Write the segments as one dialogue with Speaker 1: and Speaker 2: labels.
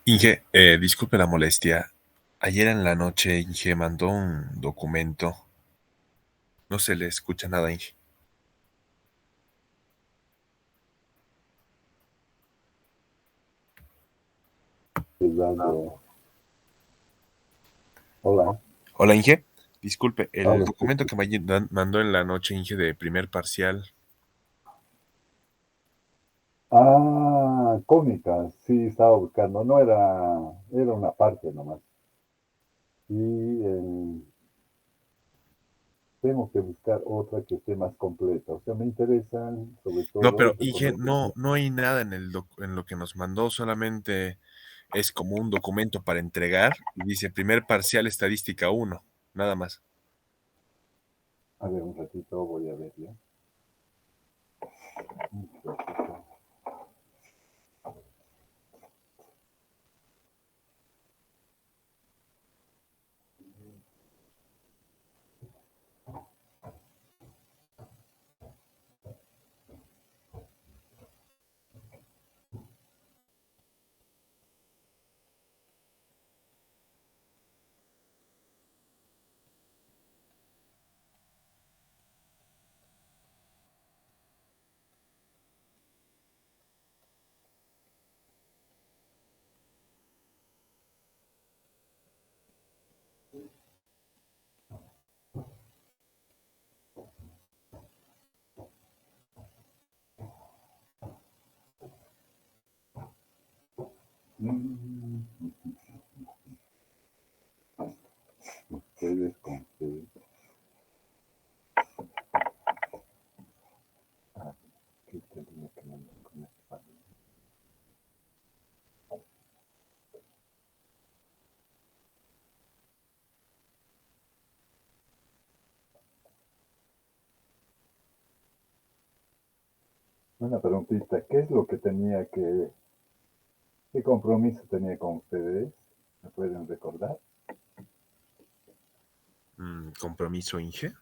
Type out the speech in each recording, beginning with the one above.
Speaker 1: Inge, disculpe la molestia. Ayer en la noche Inge mandó un documento. No se le escucha nada, Inge.
Speaker 2: Cuidado. Hola,
Speaker 1: Hola, Inge. Disculpe, el
Speaker 2: ahora sí.
Speaker 1: documento que mandó en la noche Inge de primer parcial.
Speaker 2: Ah, cómicas, sí, estaba buscando. No era una parte nomás. Y tengo que buscar otra que esté más completa. O sea, me interesan sobre
Speaker 1: No,
Speaker 2: todo,
Speaker 1: pero Inge,
Speaker 2: reconozco que
Speaker 1: no hay nada en en lo que nos mandó, solamente es como un documento para entregar y dice primer parcial estadística uno, nada más.
Speaker 2: a ver, un ratito voy a ver ya. Un ratito. Mm, ustedes con ustedes. Ah, ¿qué tenía que mandar con esta? Una preguntita, ¿qué es lo que qué compromiso tenía con ustedes? ¿Me pueden recordar?
Speaker 1: Compromiso, Inge.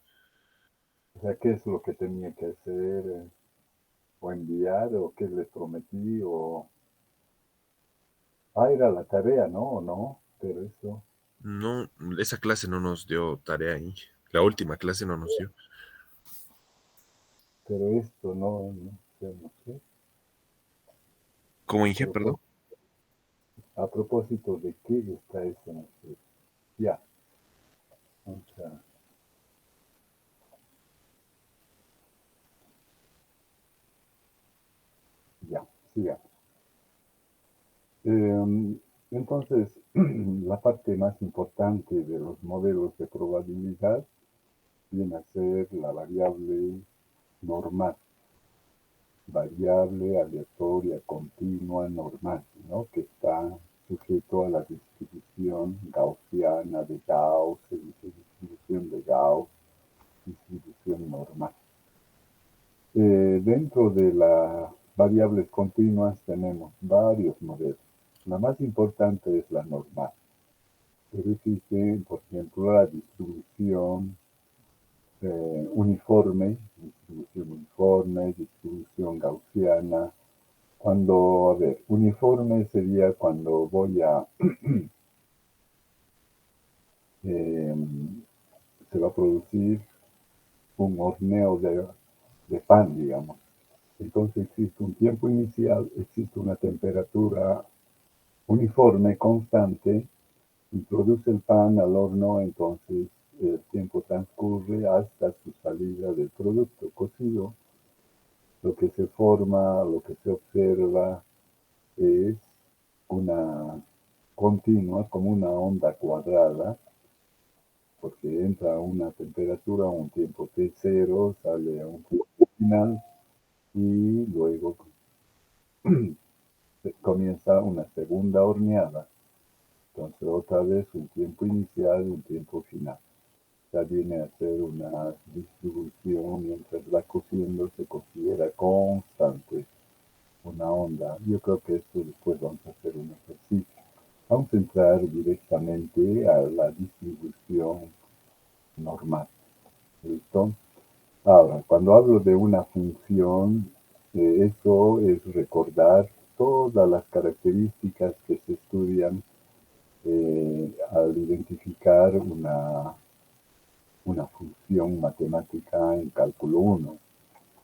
Speaker 2: O sea, ¿qué es lo que tenía que hacer o enviar o qué les prometí o... Ah, era la tarea, ¿no? ¿O no? Pero eso,
Speaker 1: No, esa clase no nos dio tarea, Inge. La última clase no nos dio.
Speaker 2: pero esto no, no sé, no sé.
Speaker 1: ¿Cómo,
Speaker 2: A
Speaker 1: Inge? Perdón.
Speaker 2: propósito, a propósito de qué está eso, no sé. Ya, o sea, ya, sigamos. Entonces, la parte más importante de los modelos de probabilidad viene a ser la variable normal, variable aleatoria continua normal, ¿no? Que está sujeto a la distribución gaussiana de Gauss, distribución de Gauss, distribución normal. Dentro de las variables continuas tenemos varios modelos. La más importante es la normal, pero existe, por ejemplo, la distribución uniforme, distribución gaussiana. Cuando, a ver, uniforme sería cuando voy a, eh, se va a producir un horneo de pan, digamos. Entonces existe un tiempo inicial, existe una temperatura uniforme, constante, introduce el pan al horno, entonces el tiempo transcurre hasta su salida del producto cocido. Lo que se forma, lo que se observa es una continua, como una onda cuadrada, porque entra a una temperatura, a un tiempo T0, sale a un tiempo final y luego comienza una segunda horneada. Entonces otra vez un tiempo inicial, un tiempo final. Ya viene a ser una distribución mientras va cociendo, se considera constante una onda. Yo creo que esto después vamos a hacer un ejercicio. Vamos a entrar directamente a la distribución normal. ¿Listo? Ahora, cuando hablo de una función, eso es recordar todas las características que se estudian al identificar una función matemática en cálculo 1.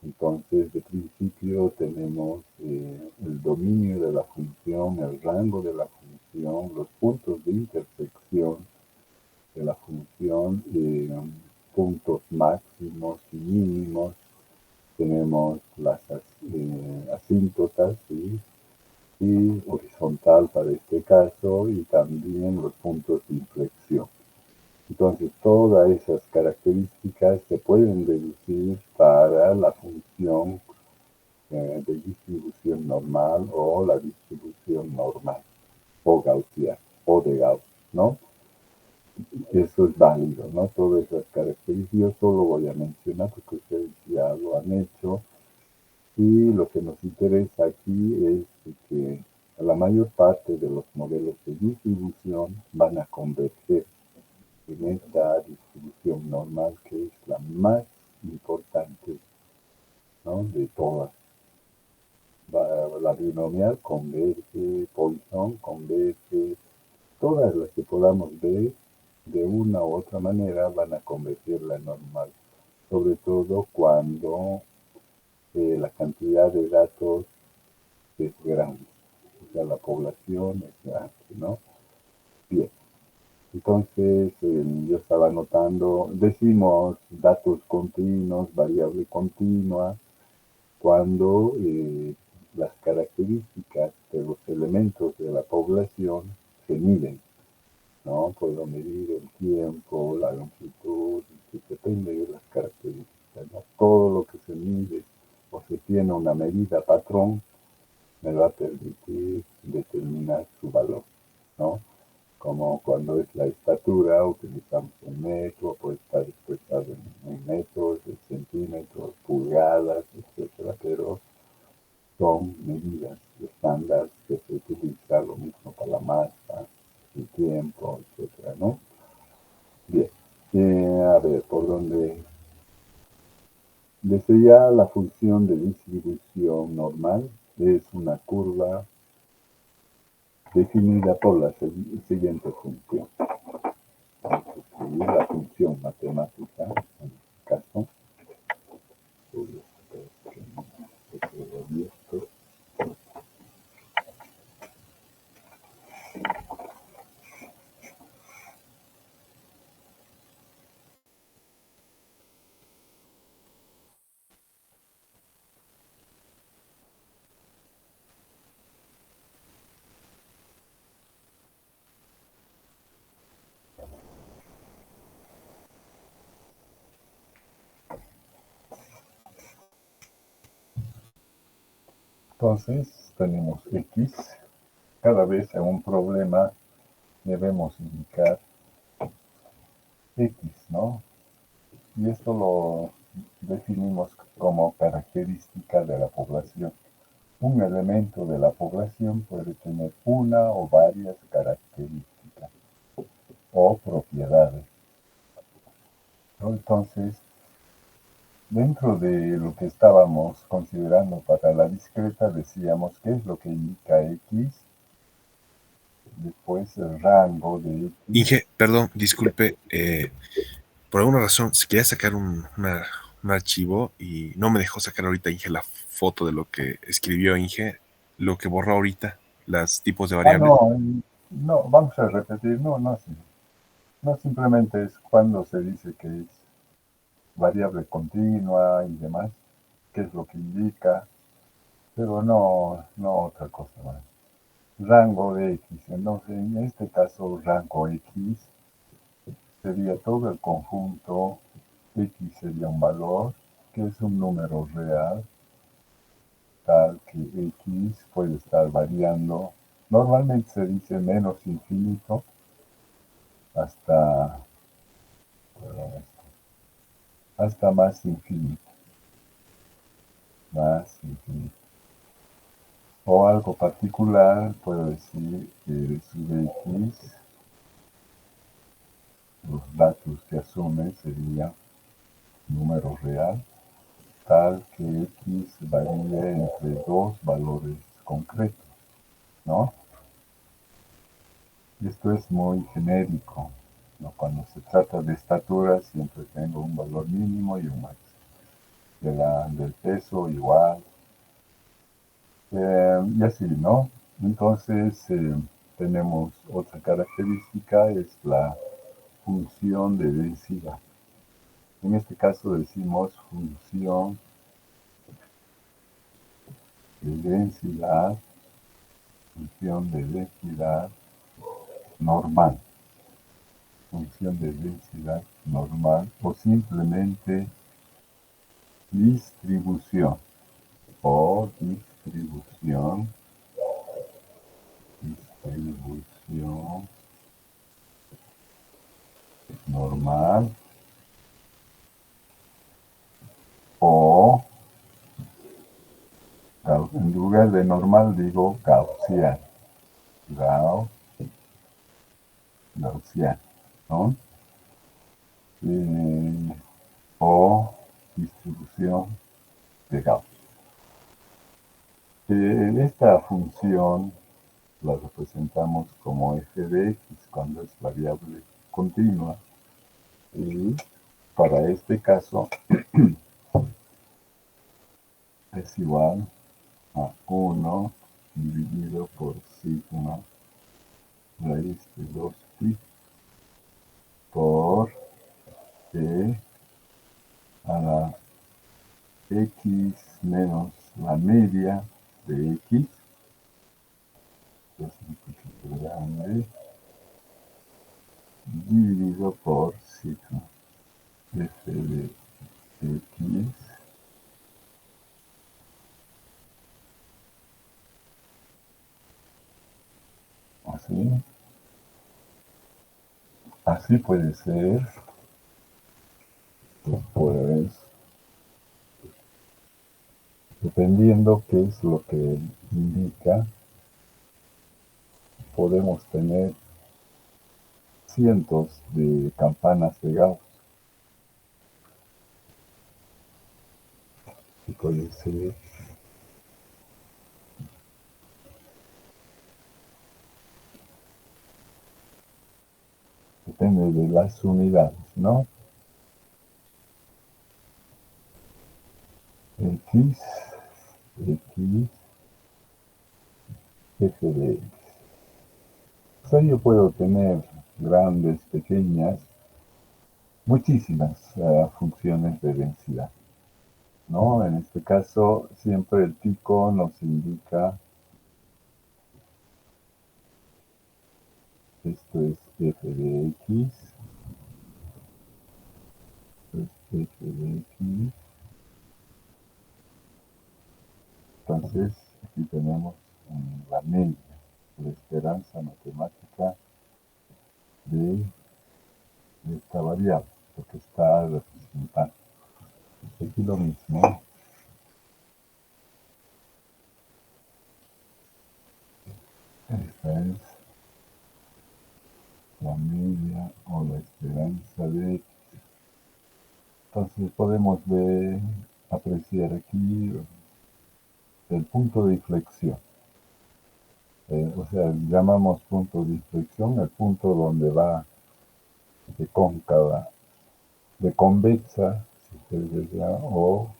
Speaker 2: Entonces, de principio tenemos el dominio de la función, el rango de la función, los puntos de intersección de la función, puntos máximos y mínimos. Tenemos las asíntotas, ¿sí? Y horizontal para este caso, y también los puntos de inflexión. Entonces, todas esas características se pueden deducir para la función de distribución normal o la distribución normal, o gaussiana, o de Gauss, ¿no? Eso es válido, ¿no? Todas esas características, yo solo voy a mencionar porque ustedes ya lo han hecho, y lo que nos interesa aquí es que la mayor parte de los modelos de distribución van a converger en esta distribución normal, que es la más importante, ¿no? De todas. La binomial converge, Poisson converge, todas las que podamos ver de una u otra manera van a converger la normal, sobre todo cuando la cantidad de datos es grande, o sea, la población es grande, ¿no? Bien. Entonces, yo estaba notando, decimos datos continuos, variable continua, cuando las características de los elementos de la población se miden, ¿no? Puedo medir el tiempo, la longitud, que depende de las características, ¿no? Todo lo que se mide o se tiene una medida patrón me va a permitir determinar su valor, ¿no? Como cuando es la estatura, utilizamos un metro, puede estar expresado en metros, en centímetros, pulgadas, etcétera, pero son medidas estándar que se utiliza lo mismo para la masa, el tiempo, etcétera, ¿no? Bien, a ver, por dónde. Desde ya la función de distribución normal es una curva definida por la siguiente función. Vamos a escribir la función matemática, en este caso. Entonces tenemos X. Cada vez en un problema debemos indicar X, ¿no? Y esto lo definimos como característica de la población. Un elemento de la población puede tener una o varias características o propiedades, ¿no? Entonces, dentro de lo que estábamos considerando para la discreta, decíamos qué es lo que indica X, después el rango de X.
Speaker 1: Inge, perdón, disculpe, por alguna razón se quería sacar un archivo y no me dejó sacar ahorita, Inge, la foto de lo que escribió Inge, lo que borró ahorita, los tipos de variables.
Speaker 2: No, vamos a repetir, no simplemente es cuando se dice que es variable continua y demás, qué es lo que indica, pero no otra cosa más. Rango de X, entonces en este caso rango X sería todo el conjunto, X sería un valor que es un número real, tal que X puede estar variando. Normalmente se dice menos infinito hasta, hasta más infinito. Más infinito. O algo particular, puedo decir que sube X, los datos que asume sería número real, tal que X varía entre dos valores concretos, ¿no? Y esto es muy genérico, ¿no? Cuando se trata de estatura siempre tengo un valor mínimo y un máximo. Del peso igual, y así, ¿no? Entonces tenemos otra característica, es la función de densidad. En este caso decimos función de densidad, función de densidad normal, función de densidad normal o simplemente distribución o distribución normal o en lugar de normal digo gaussiano, gaussiano, ¿no? O distribución de Gauss. Esta función la representamos como f de x cuando es variable continua, y para este caso es igual a 1 dividido por sigma raíz de 2pi por e a la x menos la media de x, es un poquito grande, dividido por sigma f de x así. Así puede ser, pues, dependiendo qué es lo que indica, podemos tener cientos de campanas de Gauss. Y puede ser depende de las unidades, ¿no? X, f de x. O sea, yo puedo tener grandes, pequeñas, muchísimas funciones de densidad, ¿no? En este caso, siempre el pico nos indica, esto es f de x, f de x. Entonces, aquí tenemos la media, la esperanza matemática de esta variable, lo que está representando. Aquí lo mismo. Esta es la media o la esperanza de x. Entonces podemos apreciar aquí el punto de inflexión. O sea, llamamos punto de inflexión el punto donde va de cóncava, de convexa, si ustedes desean, o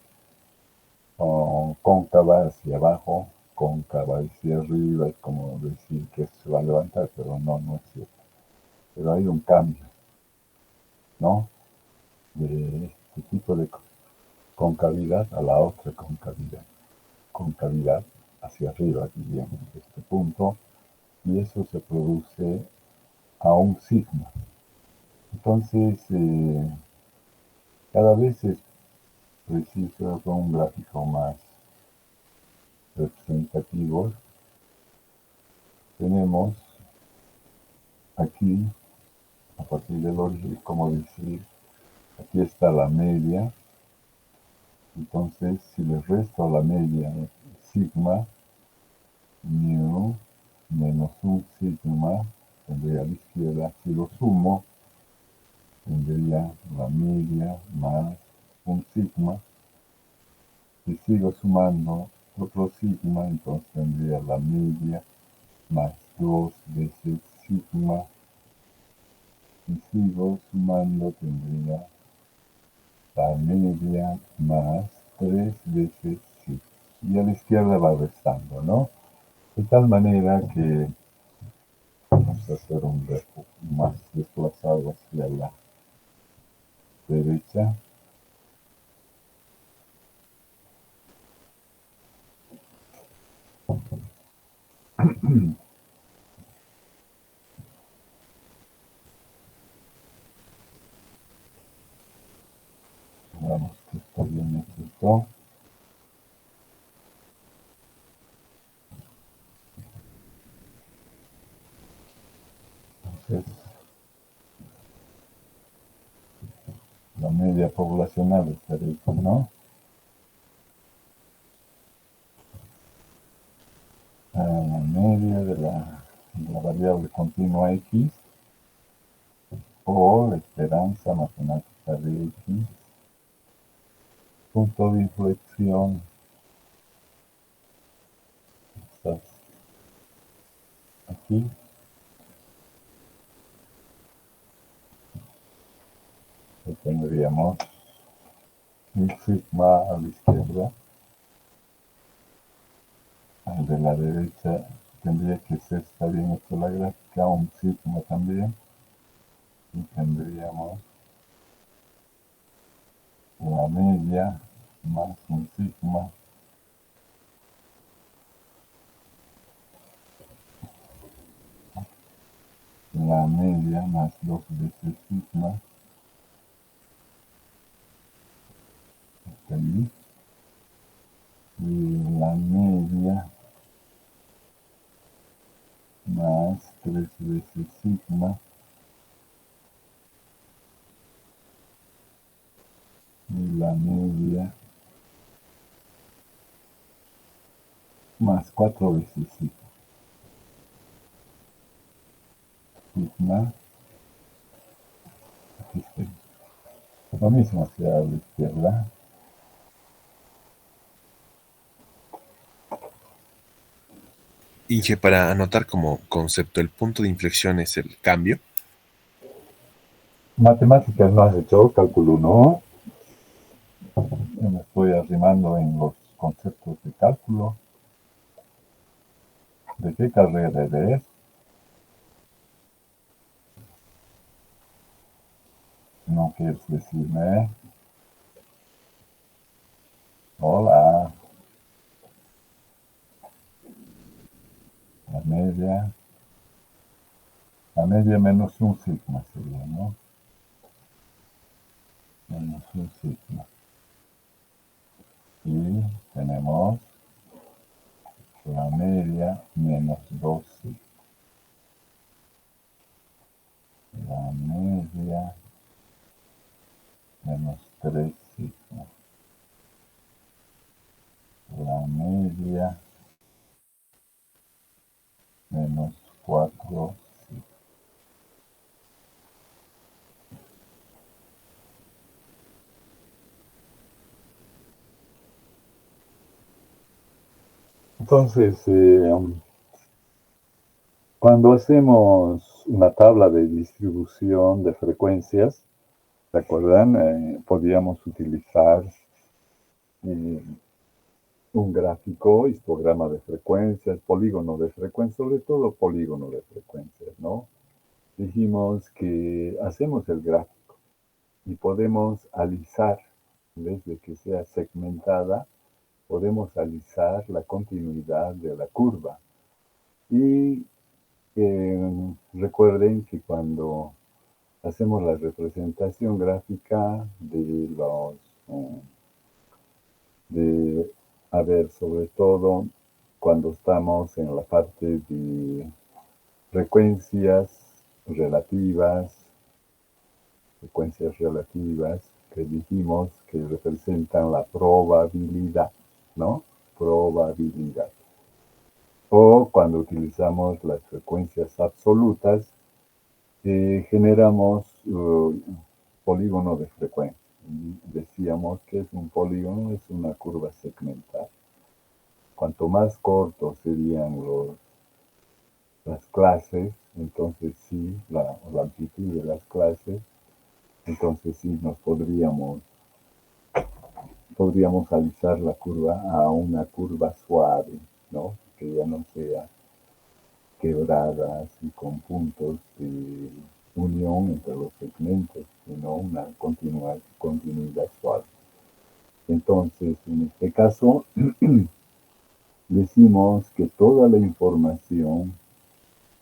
Speaker 2: cóncava hacia abajo, cóncava hacia arriba, es como decir que se va a levantar, pero no es cierto. Pero hay un cambio, ¿no? De este tipo de concavidad a la otra concavidad hacia arriba, diríamos, este punto, y eso se produce a un sigma. Entonces, cada vez es preciso con un gráfico más representativo. Tenemos aquí, a partir del origen, como decir, aquí está la media. Entonces, si le resto a la media sigma, mu menos un sigma, tendría a la izquierda, si lo sumo, tendría la media más un sigma. Si sigo sumando, otro sigma, entonces tendría la media más 2 veces sigma, y sigo sumando, tendría la media más 3 veces sigma. Y a la izquierda va restando, ¿no? De tal manera que vamos a hacer un grafo más desplazado hacia la derecha. Vamos que está bien hecho esto. Entonces, la media poblacional estaría aquí, ¿no? La media de la variable continua x, o la esperanza matemática de x, punto de inflexión, estás aquí, que tendríamos un sigma a la izquierda, al de la derecha tendría que ser, está bien hecho la gráfica, un sigma también, y tendríamos la media más un sigma, la media más 2 veces sigma, aquí, y la media más 3 veces sigma, y la media más 4 veces sigma, aquí está. Lo mismo hacia la izquierda.
Speaker 1: Inge, para anotar como concepto, el punto de inflexión es el cambio.
Speaker 2: Matemáticas no has hecho, cálculo no. Me estoy arrimando en los conceptos de cálculo. ¿De qué carrera eres? No quieres decirme. Hola. La media. La media menos un sigma sería, ¿no? Menos un sigma. Y tenemos la media menos 2 sigma. La media menos 3 sigma. La media menos 4 sigma. Entonces, cuando hacemos una tabla de distribución de frecuencias, ¿se acuerdan? Podíamos utilizar eh, un gráfico, histograma de frecuencias, polígono de frecuencias, sobre todo polígono de frecuencias, ¿no? Dijimos que hacemos el gráfico y podemos alisar, en vez de que sea segmentada, podemos alisar la continuidad de la curva. Y recuerden que cuando hacemos la representación gráfica de los, a ver, sobre todo cuando estamos en la parte de relativas, frecuencias relativas, que dijimos que representan la probabilidad, ¿no? Probabilidad. O cuando utilizamos las frecuencias absolutas, generamos polígono de frecuencia. Y decíamos que es un polígono, es una curva segmental. cuanto más cortos serían las clases, entonces sí, la amplitud de las clases, entonces sí nos podríamos alisar la curva a una curva suave, ¿no? Que ya no sea quebrada así con puntos de unión entre los segmentos, sino una continuidad suave. Entonces, en este caso, decimos que toda la información,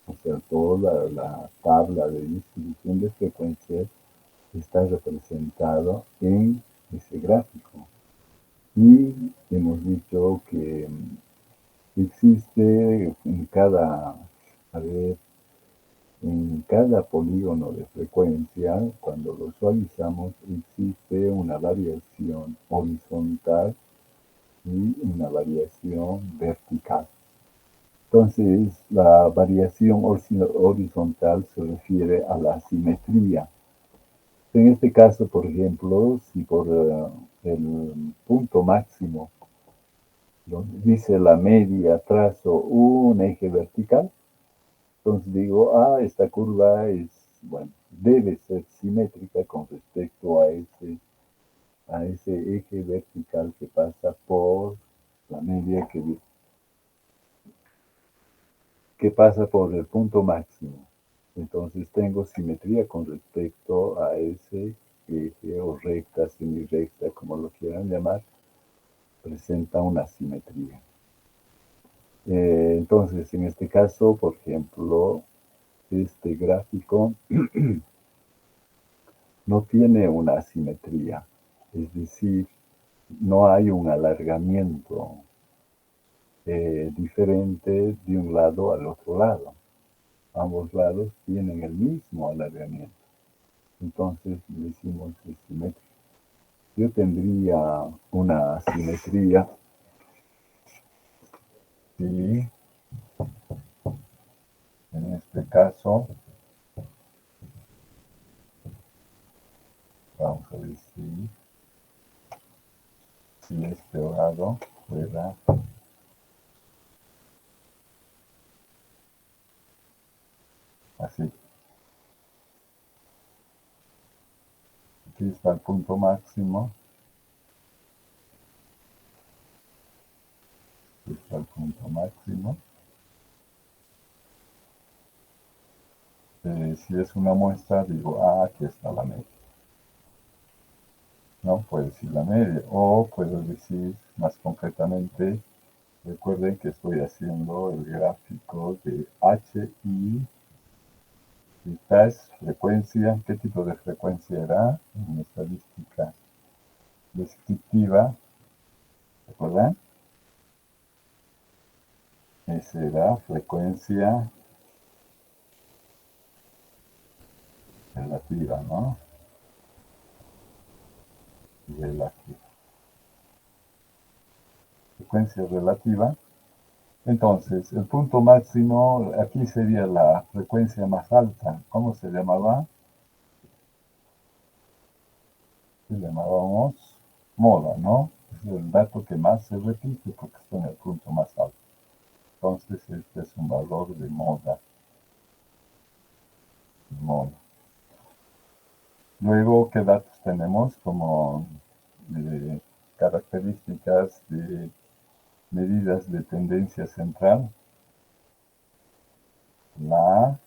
Speaker 2: o sea, toda la tabla de distribución de frecuencias está representada en ese gráfico. Y hemos dicho que existe en cada polígono de frecuencia, cuando lo visualizamos, existe una variación horizontal y una variación vertical. Entonces, la variación horizontal se refiere a la simetría. En este caso, por ejemplo, si por el punto máximo, donde dice la media, trazo un eje vertical, entonces digo, esta curva bueno, debe ser simétrica con respecto a ese eje vertical que pasa por la media que pasa por el punto máximo. Entonces tengo simetría con respecto a ese eje o recta, semirecta, como lo quieran llamar, presenta una simetría. Entonces, en este caso, por ejemplo, este gráfico no tiene una asimetría, es decir, no hay un alargamiento diferente de un lado al otro lado. Ambos lados tienen el mismo alargamiento. Entonces decimos que es simétrico. Yo tendría una simetría si en este caso, vamos a decir, si este lado fuera así. Aquí está el punto máximo. Aquí está el punto máximo. Si es una muestra, digo, aquí está la media. ¿No? Puedo decir la media. O puedo decir más concretamente, recuerden que estoy haciendo el gráfico de HI. Esta es frecuencia. ¿Qué tipo de frecuencia era? En estadística descriptiva. ¿Recuerdan? Esa era frecuencia relativa, ¿no? Relativa. Frecuencia relativa. Entonces, el punto máximo, aquí sería la frecuencia más alta. ¿Cómo se llamaba? Le llamábamos moda, ¿no? Es el dato que más se repite porque está en el punto más alto. Entonces, este es un valor de moda. Luego, ¿qué datos tenemos como características de medidas de tendencia central? La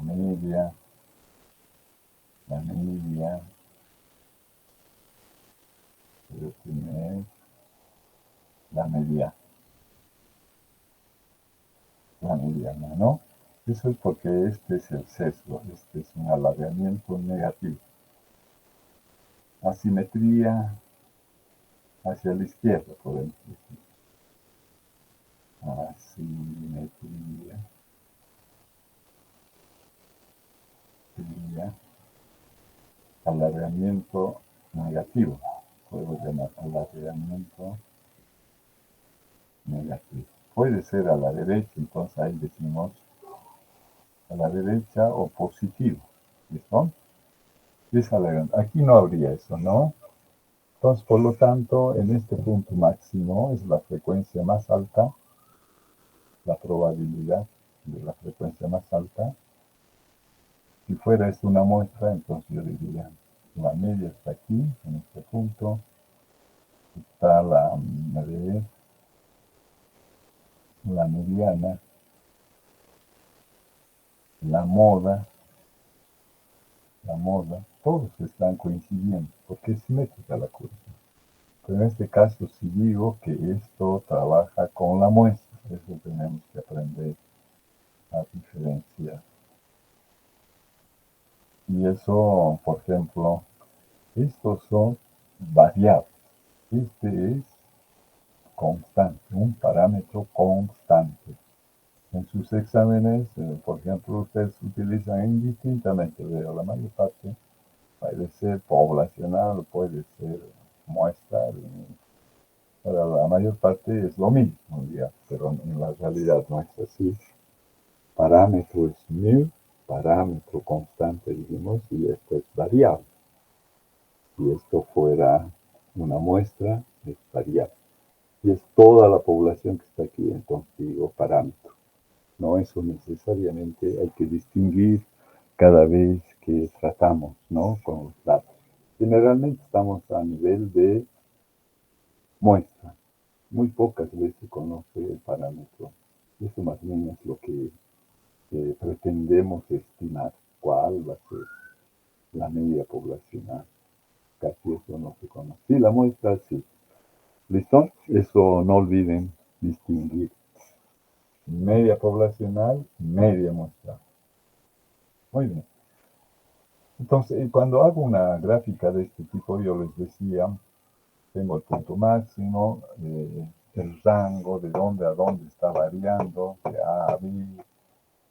Speaker 2: media, debe tener la mediana, ¿no? Eso es porque este es el sesgo, este es un alargamiento negativo. Asimetría hacia la izquierda, podemos decir. Asimetría. Alargamiento negativo. Puedo llamar alargamiento negativo. Puede ser a la derecha, entonces ahí decimos a la derecha o positivo. ¿Listo? Aquí no habría eso, ¿no? Entonces, por lo tanto, en este punto máximo es la frecuencia más alta, la probabilidad de la frecuencia más alta. Si fuera esto una muestra, entonces yo diría, la media está aquí, en este punto, está la mediana, la moda, todos están coincidiendo, porque es simétrica la curva. Pero en este caso sí digo que esto trabaja con la muestra, eso tenemos que aprender a diferenciar. Y eso, por ejemplo, estos son variables. Este es constante, un parámetro constante. En sus exámenes, por ejemplo, ustedes utilizan indistintamente, veo la mayor parte, puede ser poblacional, puede ser muestra, para la mayor parte es lo mismo, ya, pero en la realidad no es así. Parámetro es mu, parámetro constante, dijimos, y esto es variable. Si esto fuera una muestra, es variable. Y es toda la población que está aquí, entonces digo parámetro. No, eso necesariamente hay que distinguir cada vez que tratamos, ¿no? Con los datos. Generalmente estamos a nivel de muestra. Muy pocas veces se conoce el parámetro. Eso más bien es lo que pretendemos estimar. ¿Cuál va a ser la media poblacional? Casi eso no se conoce. Sí, la muestra sí. ¿Listo? Eso no olviden distinguir. Media poblacional, media muestra. Muy bien. Entonces, cuando hago una gráfica de este tipo, yo les decía, tengo el punto máximo, el rango de dónde a dónde está variando, de A a B.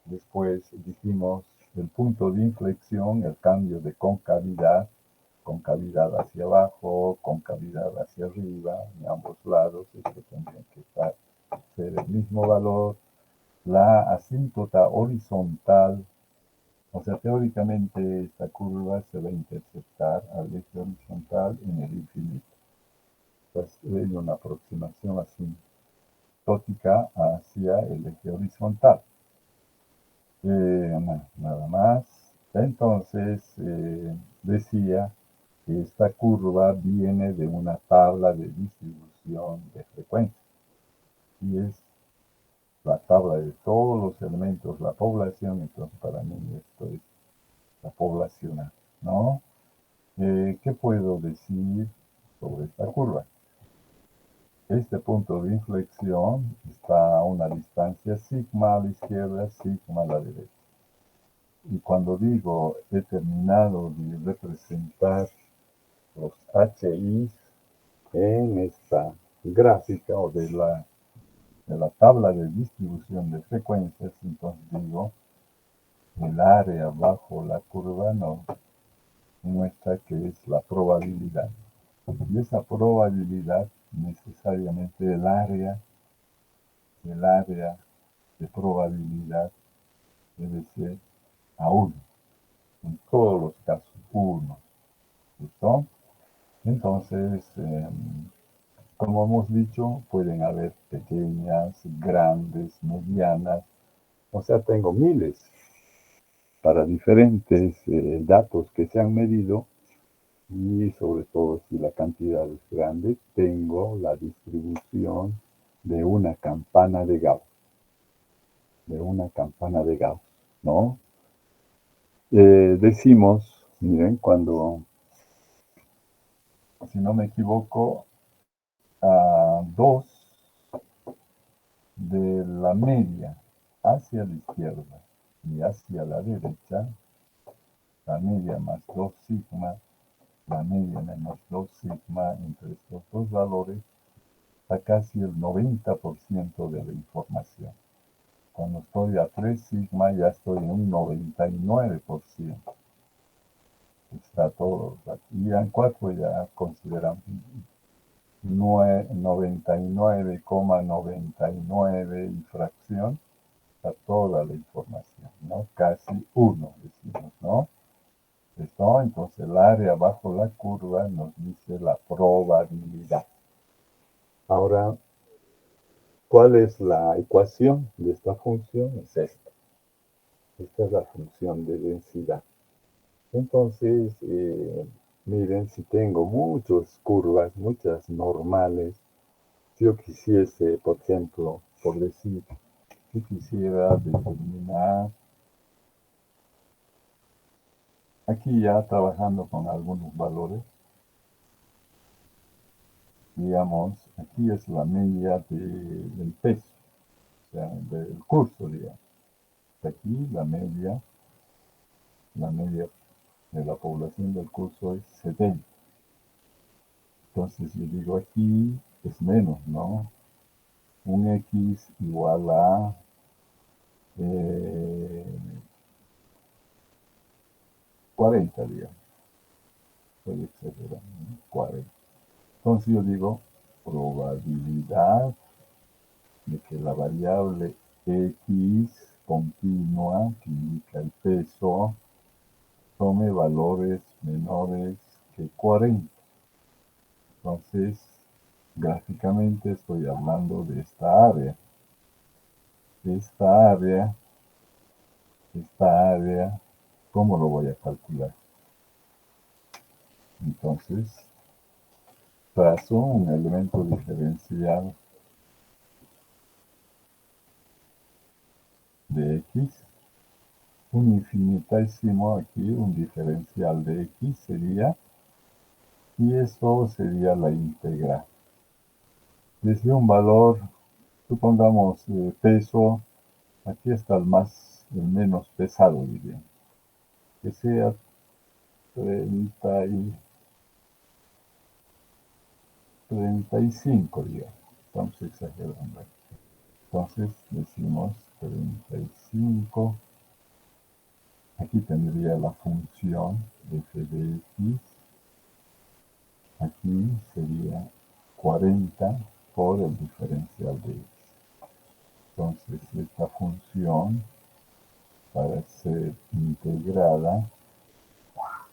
Speaker 2: Después dijimos el punto de inflexión, el cambio de concavidad hacia abajo, concavidad hacia arriba, en ambos lados, esto tendría que ser el mismo valor. La asíntota horizontal, o sea, teóricamente esta curva se va a interceptar al eje horizontal en el infinito. Entonces, hay una aproximación asintótica hacia el eje horizontal. Nada más. Entonces, decía que esta curva viene de una tabla de distribución de frecuencia. Y es la tabla de todos los elementos, la población, entonces para mí esto es la poblacional, ¿no? ¿Qué puedo decir sobre esta curva? Este punto de inflexión está a una distancia sigma a la izquierda, sigma a la derecha. Y cuando digo he terminado de representar los HI en esta gráfica o de la tabla de distribución de frecuencias, entonces digo el área bajo la curva nos muestra que es la probabilidad. Y esa probabilidad necesariamente el área de probabilidad debe ser a 1. En todos los casos, 1. ¿Listo? Entonces, como hemos dicho, pueden haber pequeñas, grandes, medianas. O sea, tengo miles para diferentes datos que se han medido y sobre todo si la cantidad es grande, tengo la distribución de una campana de Gauss. ¿No? Decimos, miren, si no me equivoco, a 2 de la media hacia la izquierda y hacia la derecha, la media más 2 sigma, la media menos 2 sigma entre estos dos valores, está casi el 90% de la información. Cuando estoy a 3 sigma ya estoy en un 99%. Está todo. Y en 4 ya consideramos 99,99 y fracción, está toda la información, ¿no? Casi 1, decimos, ¿no? ¿Listo? Entonces el área bajo la curva nos dice la probabilidad. Ahora, ¿cuál es la ecuación de esta función? Es esta. Esta es la función de densidad. Entonces, miren, si tengo muchas curvas, muchas normales, si yo quisiese, por ejemplo, por decir, si quisiera determinar, aquí ya trabajando con algunos valores, digamos, aquí es la media del peso, o sea, del curso, digamos. Aquí la media de la población del curso es 70. Entonces yo digo aquí es menos, ¿no? Un X igual a 40, digamos. Estoy exagerando, ¿no? 40. Entonces yo digo probabilidad de que la variable X continua, que indica el peso, tome valores menores que 40. Entonces, gráficamente estoy hablando de esta área. Esta área, ¿cómo lo voy a calcular? Entonces, trazo un elemento diferencial de X, un infinitésimo aquí, un diferencial de X sería, y eso sería la integral. Desde un valor, supongamos peso, aquí está el menos pesado, diría, que sea 35, digamos. Estamos exagerando. Entonces decimos 35. Aquí tendría la función f de x. Aquí sería 40 por el diferencial de x. Entonces esta función, para ser integrada,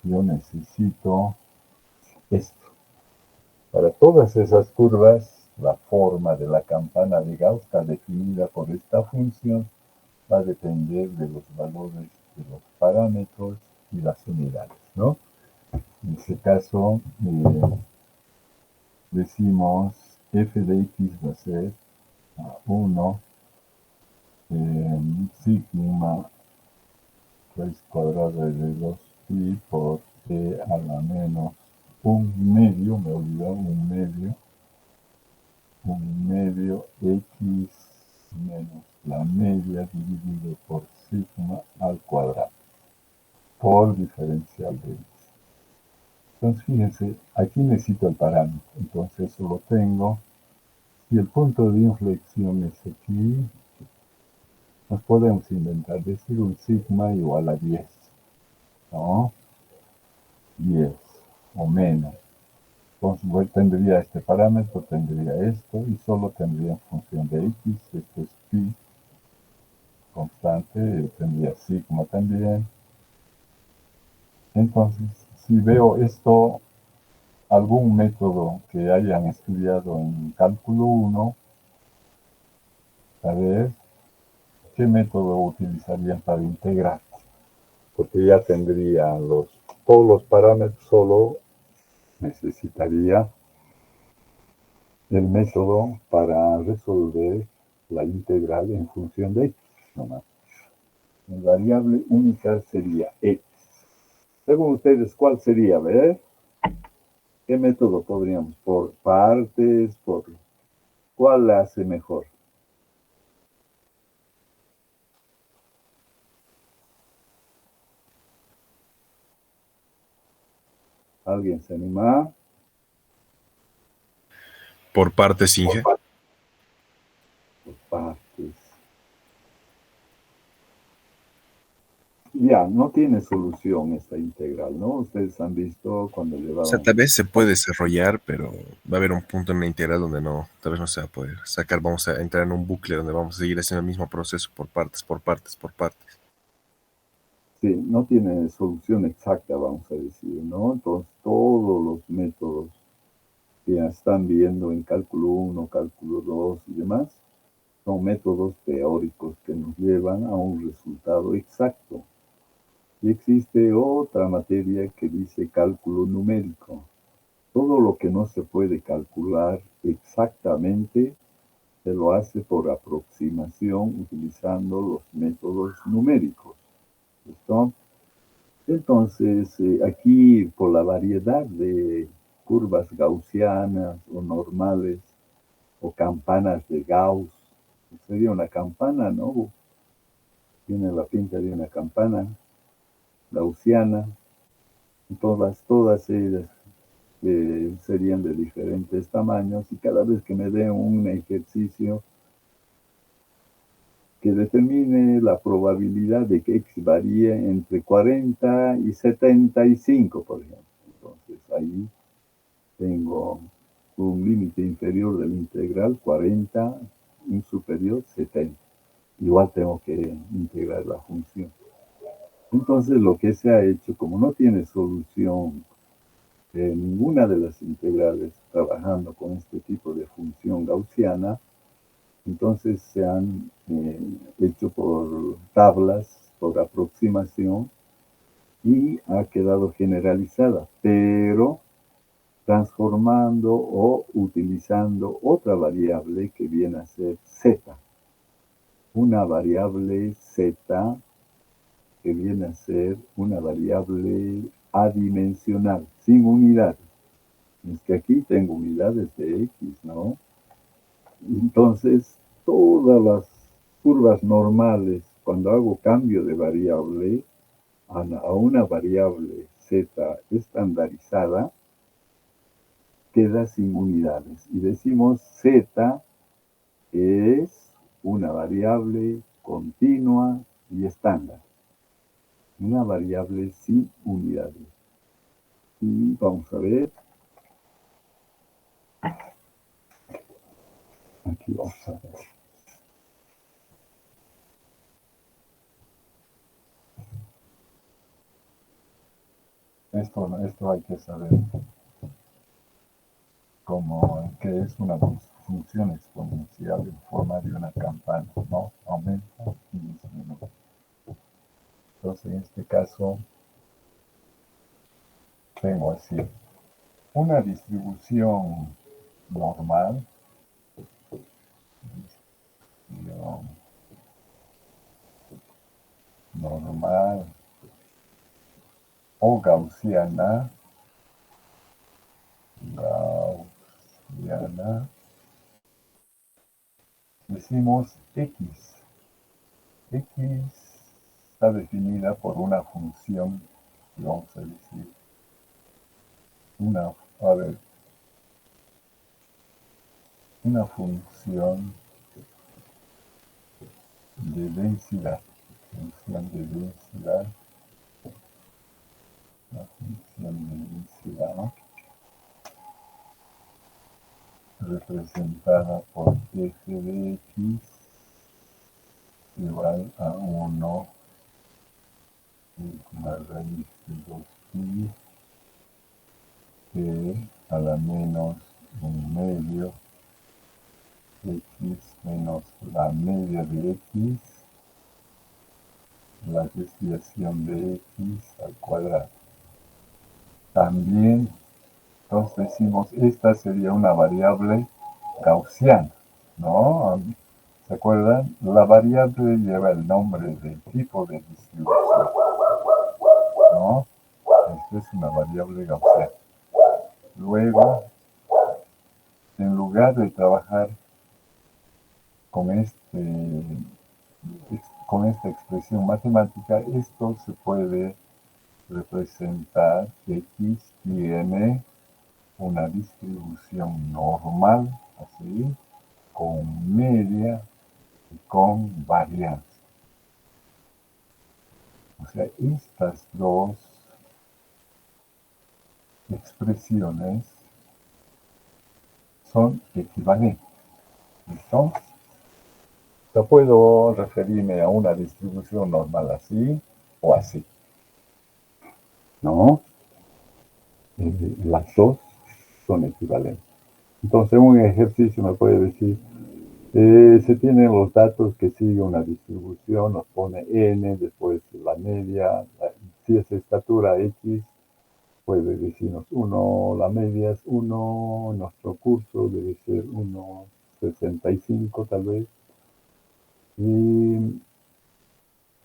Speaker 2: yo necesito esto. Para todas esas curvas, la forma de la campana de Gauss está definida por esta función, va a depender de los valores de los parámetros y las unidades, ¿no? En este caso, decimos f de x va a ser 1 sigma raíz cuadrada de 2pi por e a la menos un medio, me olvidé un medio x menos la media dividido por sigma al cuadrado por diferencial de x. Entonces fíjense, aquí necesito el parámetro, entonces eso lo tengo. Si el punto de inflexión es aquí, nos podemos inventar, decir un sigma igual a 10, ¿no? 10 o menos. Entonces tendría este parámetro, tendría esto, y solo tendría en función de x, esto es pi constante, tendría sigma también. Entonces, si veo esto, algún método que hayan estudiado en cálculo 1, a ver, ¿qué método utilizarían para integrar? Porque ya tendría todos los parámetros, solo necesitaría el método para resolver la integral en función de x nomás. La variable única sería x. Según ustedes, ¿cuál sería? A ver, ¿qué método podríamos? ¿Por partes? ¿Cuál la hace mejor? ¿Alguien se anima?
Speaker 1: Por partes, Inge.
Speaker 2: Por partes. Ya, no tiene solución esta integral, ¿no? Ustedes han visto cuando
Speaker 1: O sea,
Speaker 2: llevaron...
Speaker 1: tal vez se puede desarrollar, pero va a haber un punto en la integral donde no, tal vez no se va a poder sacar. Vamos a entrar en un bucle donde vamos a seguir haciendo el mismo proceso por partes, por partes, por partes.
Speaker 2: sí, no tiene solución exacta, vamos a decir, ¿no? Entonces, todos los métodos que están viendo en cálculo 1, cálculo 2 y demás, son métodos teóricos que nos llevan a un resultado exacto. Y existe otra materia que dice cálculo numérico. Todo lo que no se puede calcular exactamente se lo hace por aproximación utilizando los métodos numéricos. ¿Listo? Entonces, aquí por la variedad de curvas gaussianas o normales o campanas de Gauss, sería una campana, ¿no? Tiene la pinta de una campana gaussiana, todas ellas serían de diferentes tamaños y cada vez que me den un ejercicio que determine la probabilidad de que X varíe entre 40 y 75, por ejemplo. Entonces ahí tengo un límite inferior del integral 40, un superior 70. Igual tengo que integrar la función. Entonces lo que se ha hecho, como no tiene solución ninguna de las integrales trabajando con este tipo de función gaussiana, entonces se han hecho por tablas, por aproximación, y ha quedado generalizada, pero transformando o utilizando otra variable que viene a ser z. Una variable z que viene a ser una variable adimensional, sin unidades. Es que aquí tengo unidades de x, ¿no? Entonces, todas las curvas normales, cuando hago cambio de variable a una variable z estandarizada, queda sin unidades. Y decimos z es una variable continua y estándar. Una variable sin unidades. Y vamos a ver. Aquí vamos a ver. Esto hay que saber que es una función exponencial en forma de una campana, ¿no? Aumenta y disminuye. Entonces, en este caso, tengo así una distribución normal, o gaussiana, decimos X. X está definida por una función, vamos a decir, una función de densidad. La función de densidad representada por f de x igual a 1 la raíz de 2pi que a la menos un medio x menos la media de x, la desviación de x al cuadrado. También, entonces decimos, esta sería una variable gaussiana, ¿no? ¿Se acuerdan? La variable lleva el nombre del tipo de distribución, ¿no? Esta es una variable gaussiana. Luego, en lugar de trabajar con esta expresión matemática, esto se puede representar. X tiene una distribución normal, así, con media y con varianza. O sea, estas dos expresiones son equivalentes. ¿Listo? Yo puedo referirme a una distribución normal así o así. ¿no? Las dos son equivalentes. Entonces, un ejercicio me puede decir, se tienen los datos que sigue una distribución, nos pone n, después la media, si es estatura x, puede decirnos 1, la media es 1, nuestro curso debe ser 1,65 tal vez, y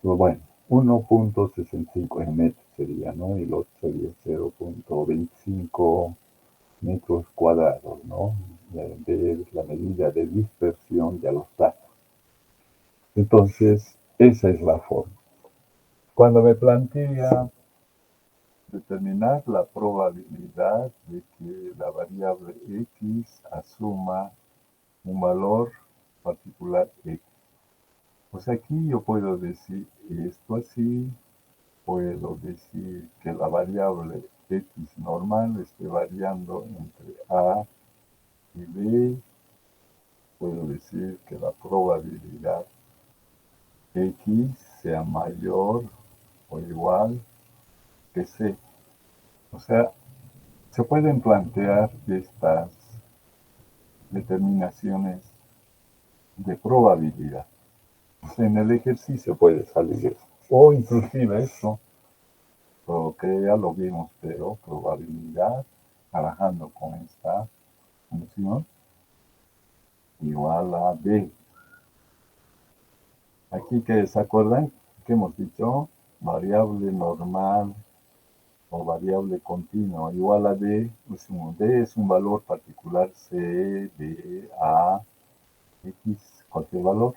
Speaker 2: pues bueno, 1,65 en metros sería, ¿no? Y el otro sería 0,25 metros cuadrados, ¿no? De la medida de dispersión de los datos. Entonces, esa es la forma. Cuando me plantea determinar la probabilidad de que la variable x asuma un valor particular x, pues aquí yo puedo decir esto así, puedo decir que la variable x normal esté variando entre a y b, puedo decir que la probabilidad x sea mayor o igual que c. O sea, se pueden plantear estas determinaciones de probabilidad. O sea, en el ejercicio puede salir eso. O inclusive esto, que ya lo vimos, pero probabilidad, trabajando con esta función, igual a b. Aquí que se acuerdan que hemos dicho variable normal o variable continua igual a d, d es un valor particular c, d, a, x, cualquier valor.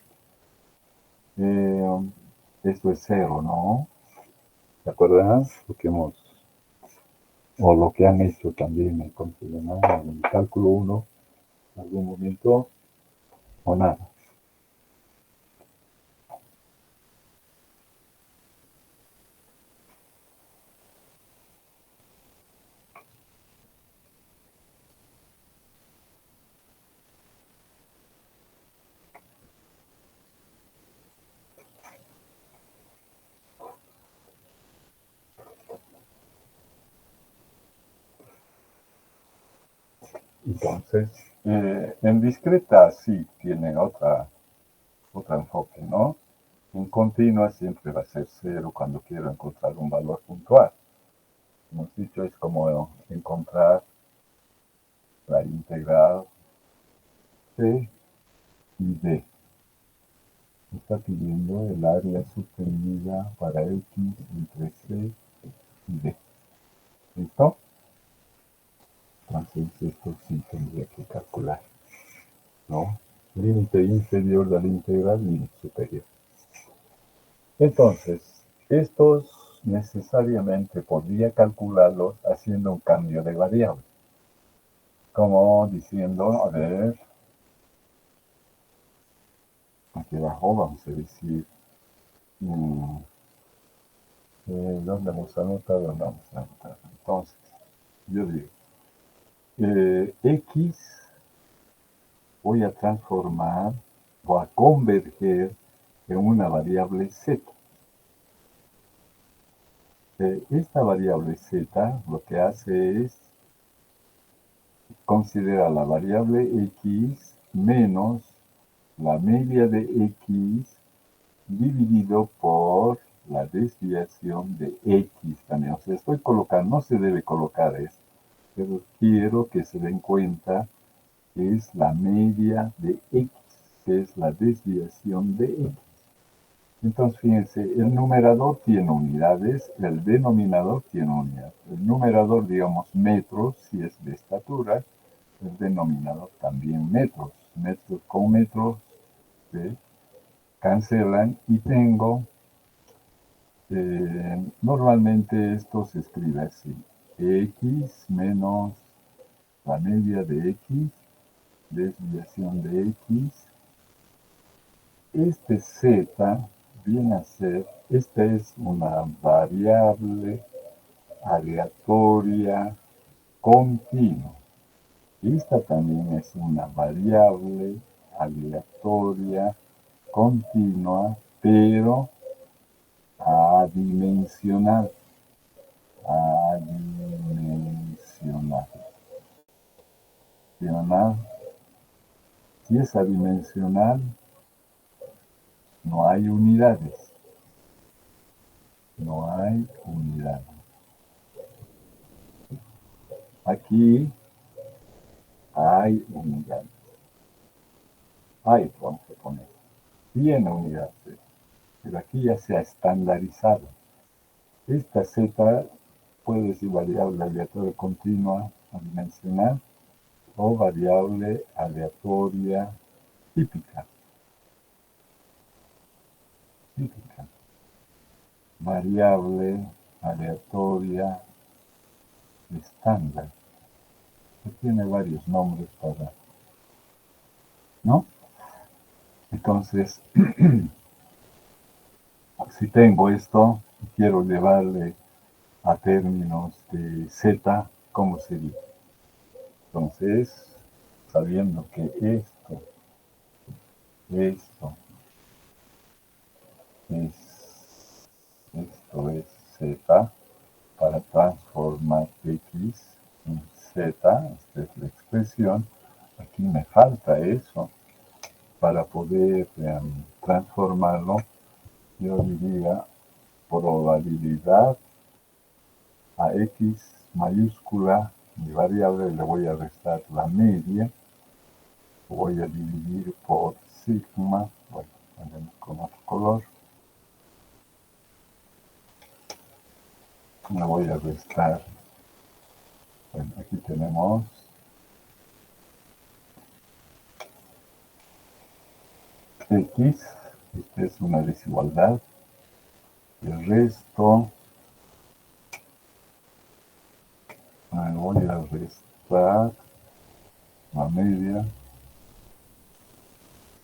Speaker 2: Esto es cero, ¿no? ¿Se acuerdan? Lo que han hecho también en el cálculo 1, algún momento o nada. Entonces, en discreta sí tiene otro enfoque, ¿no? En continua siempre va a ser cero cuando quiero encontrar un valor puntual. Hemos dicho, es como encontrar la integral c y d. Está pidiendo el área subtendida para x entre c y d. ¿Listo? Entonces esto sí tendría que calcular, ¿no? Límite inferior de la integral, límite superior. Entonces, estos necesariamente podría calcularlos haciendo un cambio de variable. Como diciendo, a ver, aquí abajo vamos a decir, ¿dónde vamos a anotar? Entonces, yo digo, x voy a transformar o a converger en una variable z. Esta variable z lo que hace es considerar la variable x menos la media de x dividido por la desviación de x también. O sea, estoy colocando, no se debe colocar esto, pero quiero que se den cuenta que es la media de x, que es la desviación de x. Entonces, fíjense, el numerador tiene unidades, el denominador tiene unidades. El numerador, digamos, metros, si es de estatura, el denominador también metros. Metros con metros se cancelan y tengo, normalmente esto se escribe así, x menos la media de x, desviación de x. Este z viene a ser, esta es una variable aleatoria continua. Esta también es una variable aleatoria continua, pero adimensional. adimensional. Si es adimensional, no hay unidades. No hay unidades. Aquí hay unidades. Hay, vamos a poner. Tiene unidades. Pero aquí ya se ha estandarizado. Esta Z puede ser variable aleatoria continua adimensional o variable aleatoria típica. Variable aleatoria estándar, que tiene varios nombres para, ¿no? Entonces, si tengo esto y quiero llevarle a términos de Z, ¿cómo sería? Entonces, sabiendo que esto es Z, para transformar X en Z, esta es la expresión, aquí me falta eso. Para poder transformarlo, yo diría probabilidad a X mayúscula, mi variable le voy a restar la media, voy a dividir por sigma, bueno, haremos con otro color, le voy a restar, bueno, aquí tenemos X, esta es una desigualdad, el resto le voy a restar la media,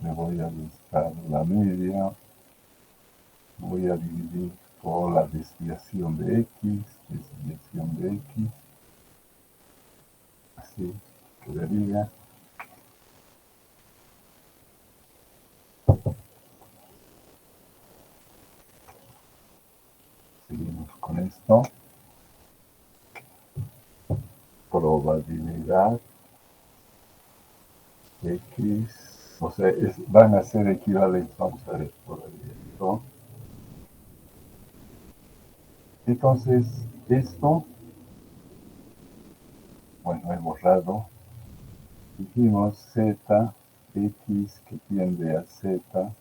Speaker 2: le voy a restar la media, voy a dividir por la desviación de X, así quedaría. Seguimos con esto. Probabilidad X, o sea, van a ser equivalentes, vamos a ver por esto. Entonces, esto, bueno, he borrado, dijimos Z, X que tiende a Z,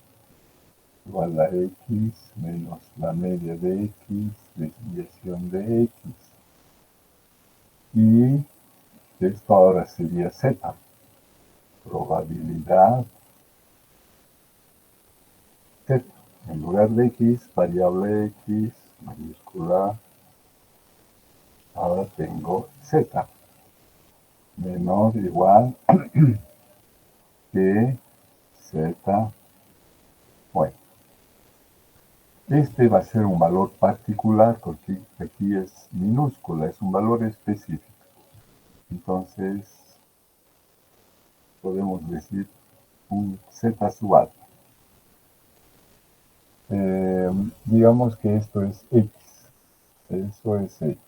Speaker 2: igual a X menos la media de X, desviación de X. Y esto ahora sería Z. Probabilidad Z. En lugar de X, variable X, mayúscula. Ahora tengo Z. Menor o igual que Z. Bueno. Este va a ser un valor particular porque aquí es minúscula, es un valor específico. Entonces, podemos decir un Z sub alfa. Digamos que esto es X. Eso es X.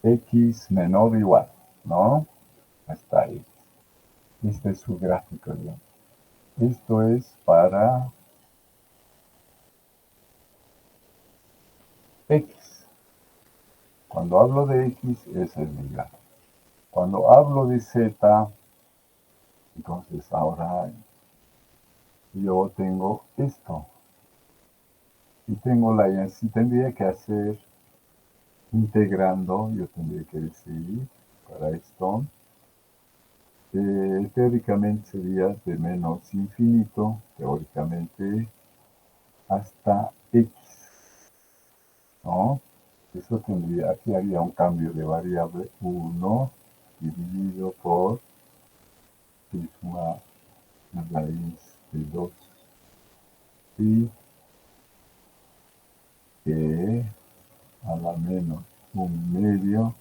Speaker 2: X menor o igual, ¿no? Está X. Este es su gráfico, ¿no? Esto es para X. Cuando hablo de X, ese es mi gráfico. Cuando hablo de Z, entonces ahora yo tengo esto. Y tengo la si tendría que hacer integrando, yo tendría que decir para esto, teóricamente sería de menos infinito, teóricamente, hasta X, ¿no? Eso tendría, aquí haría un cambio de variable 1 dividido por sigma raíz de 2 y que a la menos un medio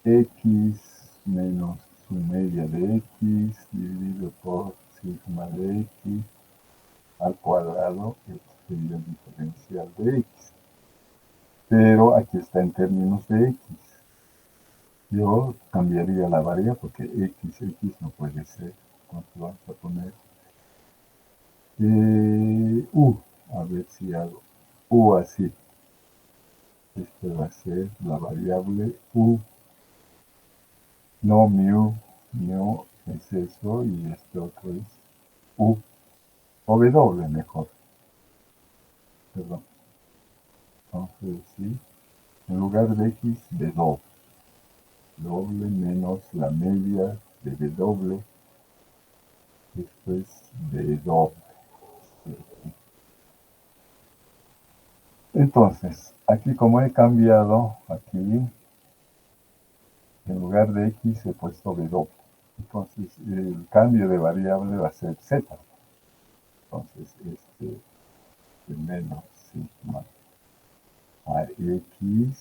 Speaker 2: X menos su media de X dividido por sigma de X al cuadrado, que sería el diferencial de x. Pero aquí está en términos de x. Yo cambiaría la variable porque x no puede ser. Entonces vamos a poner u. A ver si hago u así. Este va a ser la variable u. No mu. Mu es eso y este otro es u. O w mejor. Perdón. Entonces sí. En lugar de x, w. W menos la media de w. Esto es w. Entonces, aquí como he cambiado, aquí en lugar de x he puesto w. Entonces, el cambio de variable va a ser z. Entonces, menos sigma a x1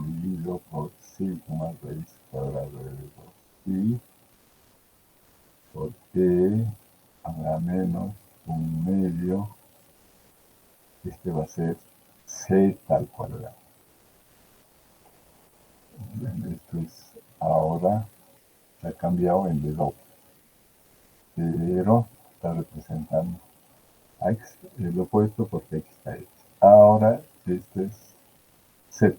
Speaker 2: dividido por sigma raíz cuadrada de 2i por e a la menos un medio. Este va a ser z al cuadrado. Esto es ahora, se ha cambiado en w. Pero está representando a x, el opuesto porque aquí está x. Ahora este es z.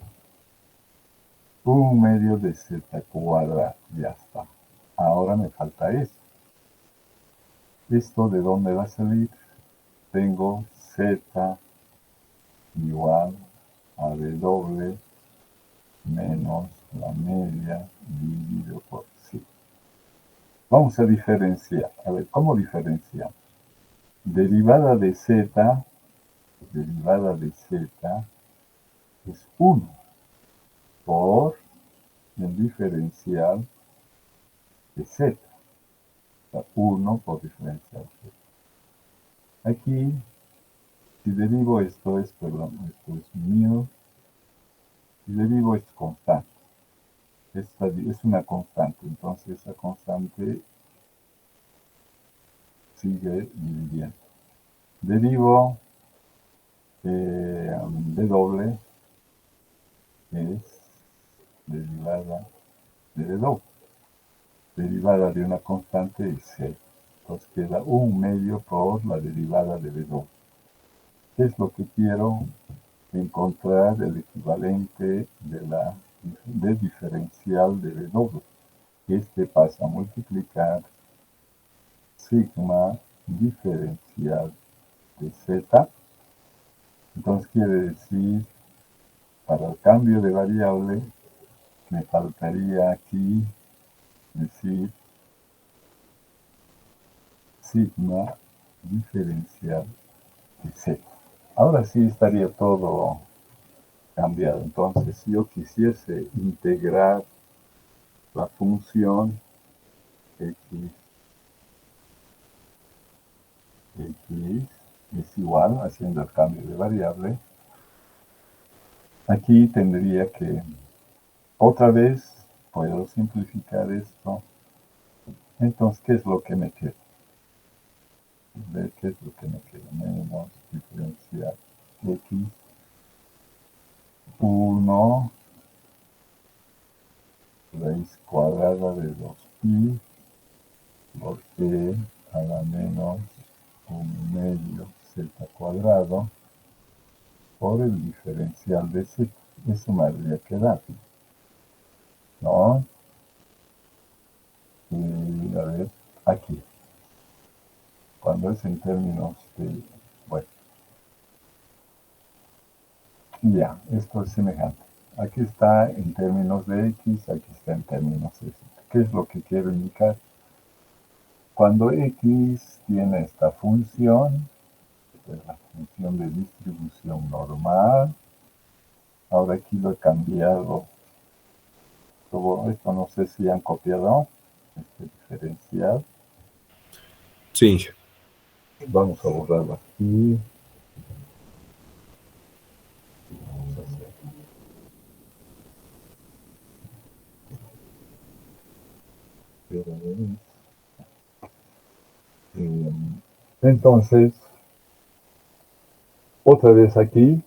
Speaker 2: Un medio de z cuadrado. Ya está. Ahora me falta esto. ¿Esto de dónde va a salir? Tengo z igual a w menos la media dividido por sí. Vamos a diferenciar. A ver, ¿cómo diferenciamos? Derivada de z es 1 por el diferencial de z. O sea, 1 por diferencial z. Aquí, si derivo esto es mu. Si derivo es constante. Esta es una constante, entonces esa constante sigue dividiendo. Derivo de doble es derivada de w. Derivada de una constante es c. Entonces queda un medio por la derivada de w. ¿Qué es lo que quiero? Encontrar el equivalente de diferencial de w. Este pasa a multiplicar sigma diferencial de z. Entonces quiere decir, para el cambio de variable, me faltaría aquí decir sigma diferencial de z. Ahora sí estaría todo cambiado. Entonces, si yo quisiese integrar la función x es igual, haciendo el cambio de variable, aquí tendría que, otra vez, puedo simplificar esto. Entonces, ¿qué es lo que me queda? Ver qué es lo que me queda. Menos diferencial x 1 raíz cuadrada de 2i por e a la menos un medio z cuadrado por el diferencial de z. Eso me habría quedado, ¿no? Y a ver, aquí. Cuando es en términos de, bueno, ya, esto es semejante. Aquí está en términos de x, aquí está en términos de z. ¿Qué es lo que quiero indicar? Cuando x tiene esta función, es la función de distribución normal, ahora aquí lo he cambiado. Todo esto no sé si han copiado este diferencial.
Speaker 1: Sí.
Speaker 2: Vamos a borrarlo aquí. Vamos a hacer. Entonces, Otra vez aquí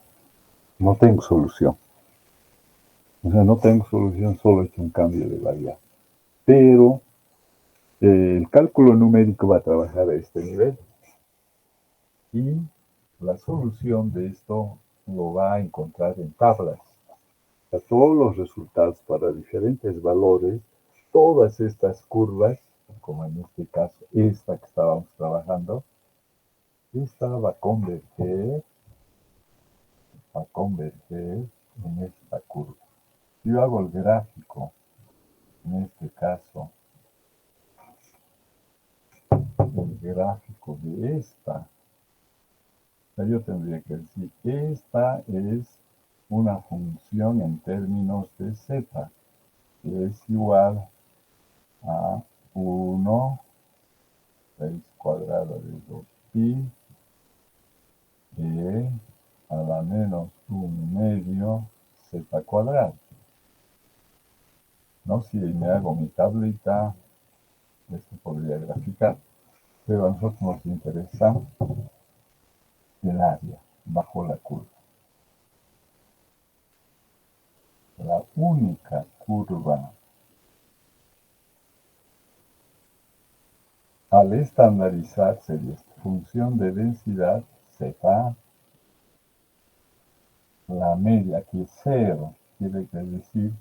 Speaker 2: no tengo solución. O sea, no tengo solución, solo he hecho un cambio de variable. Pero el cálculo numérico va a trabajar a este nivel. Y la solución de esto lo va a encontrar en tablas. O sea, todos los resultados para diferentes valores, todas estas curvas, como en este caso esta que estábamos trabajando, esta va a converger en esta curva. Si yo hago el gráfico, en este caso, el gráfico de esta, yo tendría que decir, esta es una función en términos de z, que es igual a 1, raíz cuadrada de 2pi, a la menos 1/2 z cuadrado. ¿No? Si me hago mi tablita, esto podría graficar, pero a nosotros nos interesa el área bajo la curva. La única curva al estandarizar sería esta función de densidad z, la media, aquí es 0, quiere decir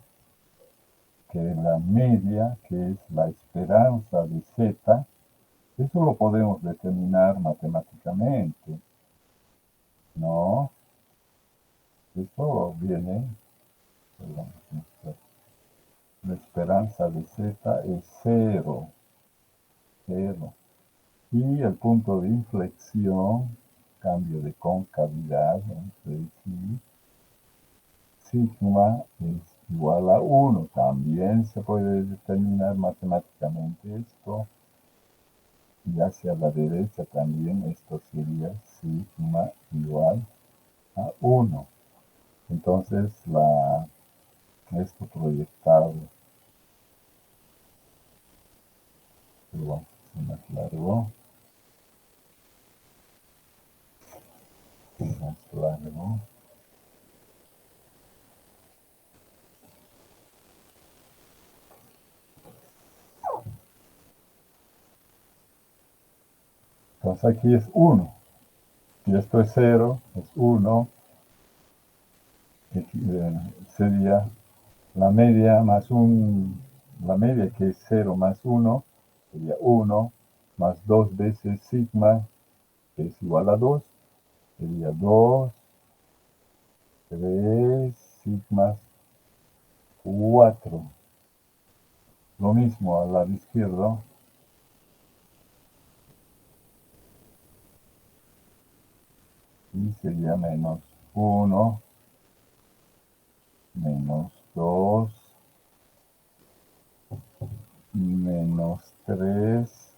Speaker 2: que la media, que es la esperanza de z, eso lo podemos determinar matemáticamente, ¿no? Eso viene, perdón, la esperanza de z es 0, 0. Y el punto de inflexión, cambio de concavidad, entre sí, sigma es igual a 1. También se puede determinar matemáticamente esto. Y hacia la derecha también esto sería sigma igual a 1. Entonces esto proyectado, igual, se me aclaró. Se me aclaró. Entonces aquí es 1. Si esto es 0, es 1. Sería la media más la media que es 0 más 1, sería 1, más 2 veces sigma, que es igual a 2, sería 2, 3, sigma, 4. Lo mismo al lado izquierdo. Y sería menos 1, menos 2, menos 3.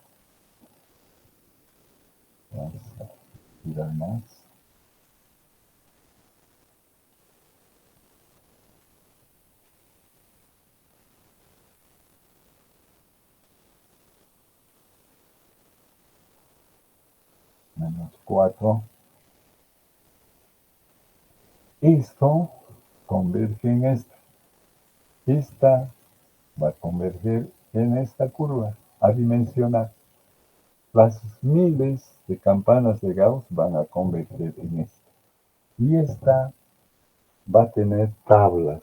Speaker 2: Vamos a tirar más. Menos 4. Esto converge en esta. Esta va a converger en esta curva adimensional. Las miles de campanas de Gauss van a converger en esta. Y esta va a tener tablas.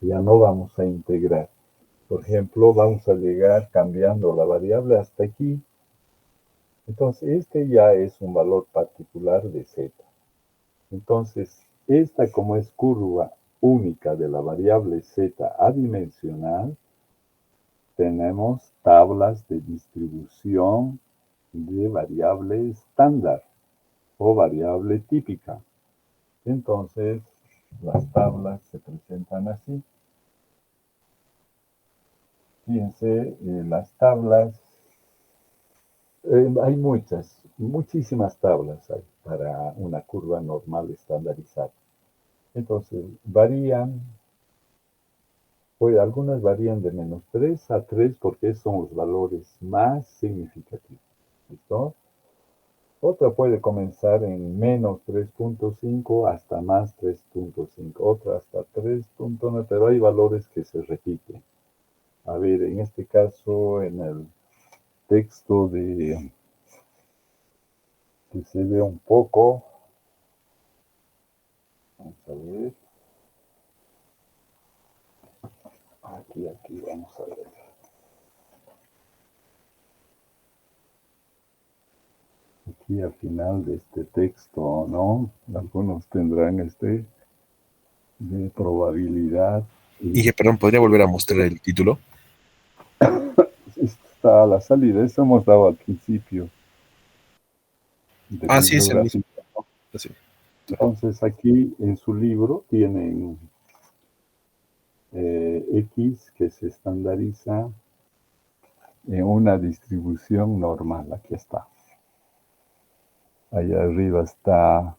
Speaker 2: Ya no vamos a integrar. Por ejemplo, vamos a llegar cambiando la variable hasta aquí. Entonces, este ya es un valor particular de z. Entonces, esta como es curva única de la variable z adimensional, tenemos tablas de distribución de variable estándar o variable típica. Entonces, las tablas se presentan así. Fíjense, las tablas, hay muchísimas tablas hay para una curva normal estandarizada. Entonces, varían, pues algunas varían de menos 3 a 3 porque son los valores más significativos. ¿Listo? Otra puede comenzar en menos 3.5 hasta más 3.5. Otra hasta 3.9, pero hay valores que se repiten. A ver, en este caso, en el texto que se ve un poco, vamos a ver, aquí, vamos a ver. Aquí al final de este texto, ¿no? Algunos tendrán de probabilidad.
Speaker 1: Inge, perdón, ¿podría volver a mostrar el título?
Speaker 2: Está a la salida, eso hemos dado al principio de
Speaker 1: Ah, sí, es el mismo.
Speaker 2: bibliografía.
Speaker 1: Sí,
Speaker 2: Entonces aquí en su libro tienen X que se estandariza en una distribución normal. Aquí está. Allá arriba está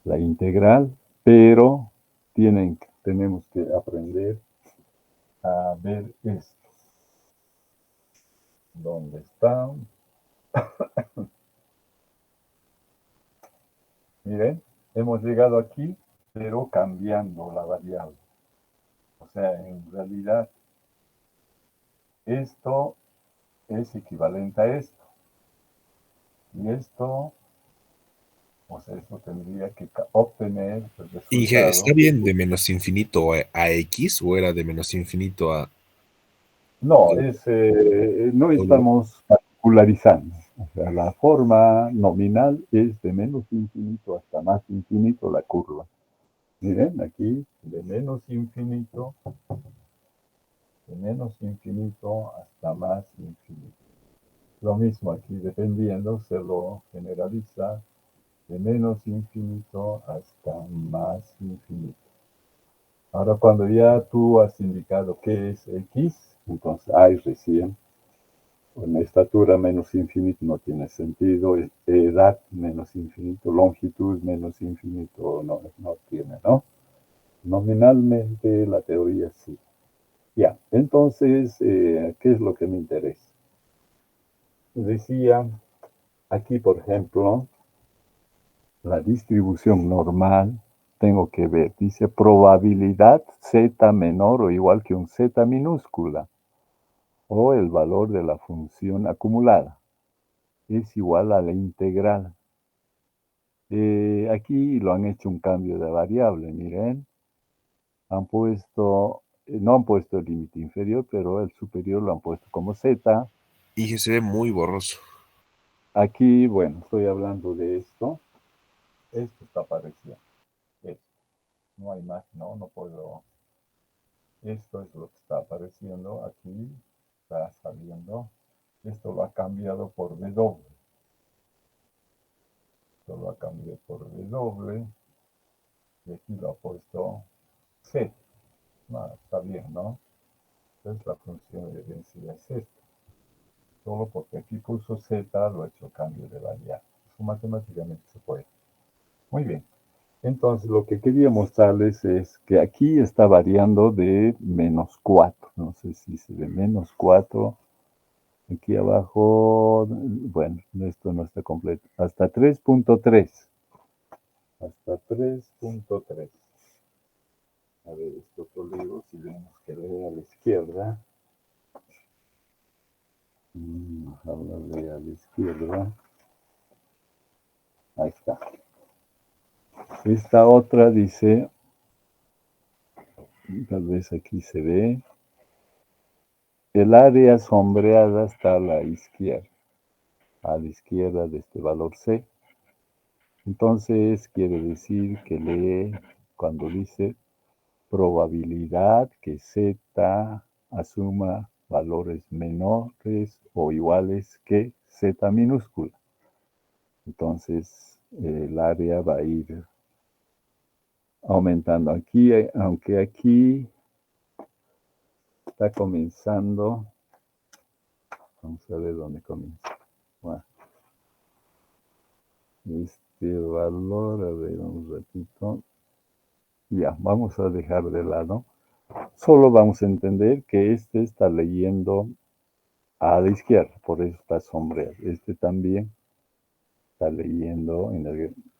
Speaker 2: la integral, pero tenemos que aprender a ver esto. ¿Dónde está? Miren, hemos llegado aquí, pero cambiando la variable. O sea, en realidad, esto es equivalente a esto. Y esto, o sea, esto tendría que obtener el
Speaker 1: Inge, ¿está
Speaker 2: resultado.
Speaker 1: bien de menos infinito a X o era de menos infinito a
Speaker 2: No,
Speaker 1: doble?
Speaker 2: no
Speaker 1: doble?
Speaker 2: estamos particularizando. O sea, la forma nominal es de menos infinito hasta más infinito la curva. Miren, aquí de menos infinito hasta más infinito. Lo mismo aquí, dependiendo, se lo generaliza de menos infinito hasta más infinito. Ahora, cuando ya tú has indicado qué es X, entonces hay recién una estatura menos infinito no tiene sentido, edad menos infinito, longitud menos infinito no tiene, ¿no? Nominalmente la teoría sí. Ya, entonces, ¿qué es lo que me interesa? Decía aquí, por ejemplo, la distribución normal, tengo que ver, dice probabilidad z menor o igual que un z minúscula, o el valor de la función acumulada, es igual a la integral. Aquí lo han hecho un cambio de variable, miren, no han puesto el límite inferior, pero el superior lo han puesto como z.
Speaker 1: Inge, se ve muy borroso.
Speaker 2: Aquí, bueno, estoy hablando de esto. Esto está apareciendo. Esto. No hay más, no puedo. Esto es lo que está apareciendo aquí. Está saliendo. Esto lo ha cambiado por W. Esto lo ha cambiado por W. Y aquí lo ha puesto Z. No, está bien, ¿no? Entonces la función de densidad es esta. Solo porque aquí puso Z, lo ha hecho cambio de variable. Eso matemáticamente se puede. Muy bien. Entonces, lo que quería mostrarles es que aquí está variando de menos 4. No sé si se ve menos 4. Aquí abajo, bueno, esto no está completo. Hasta 3.3. Hasta 3.3. A ver, esto lo digo si vemos que lee a la izquierda. Ojalá lea a la izquierda. Ahí está. Esta otra dice, tal vez aquí se ve, el área sombreada está a la izquierda de este valor C. Entonces quiere decir que lee cuando dice probabilidad que Z asuma valores menores o iguales que Z minúscula. Entonces el área va a ir aumentando aquí, aunque aquí está comenzando. Vamos a ver dónde comienza. Bueno, este valor, a ver un ratito. Ya, vamos a dejar de lado. Solo vamos a entender que este está leyendo a la izquierda, por eso está sombreado. Este también está leyendo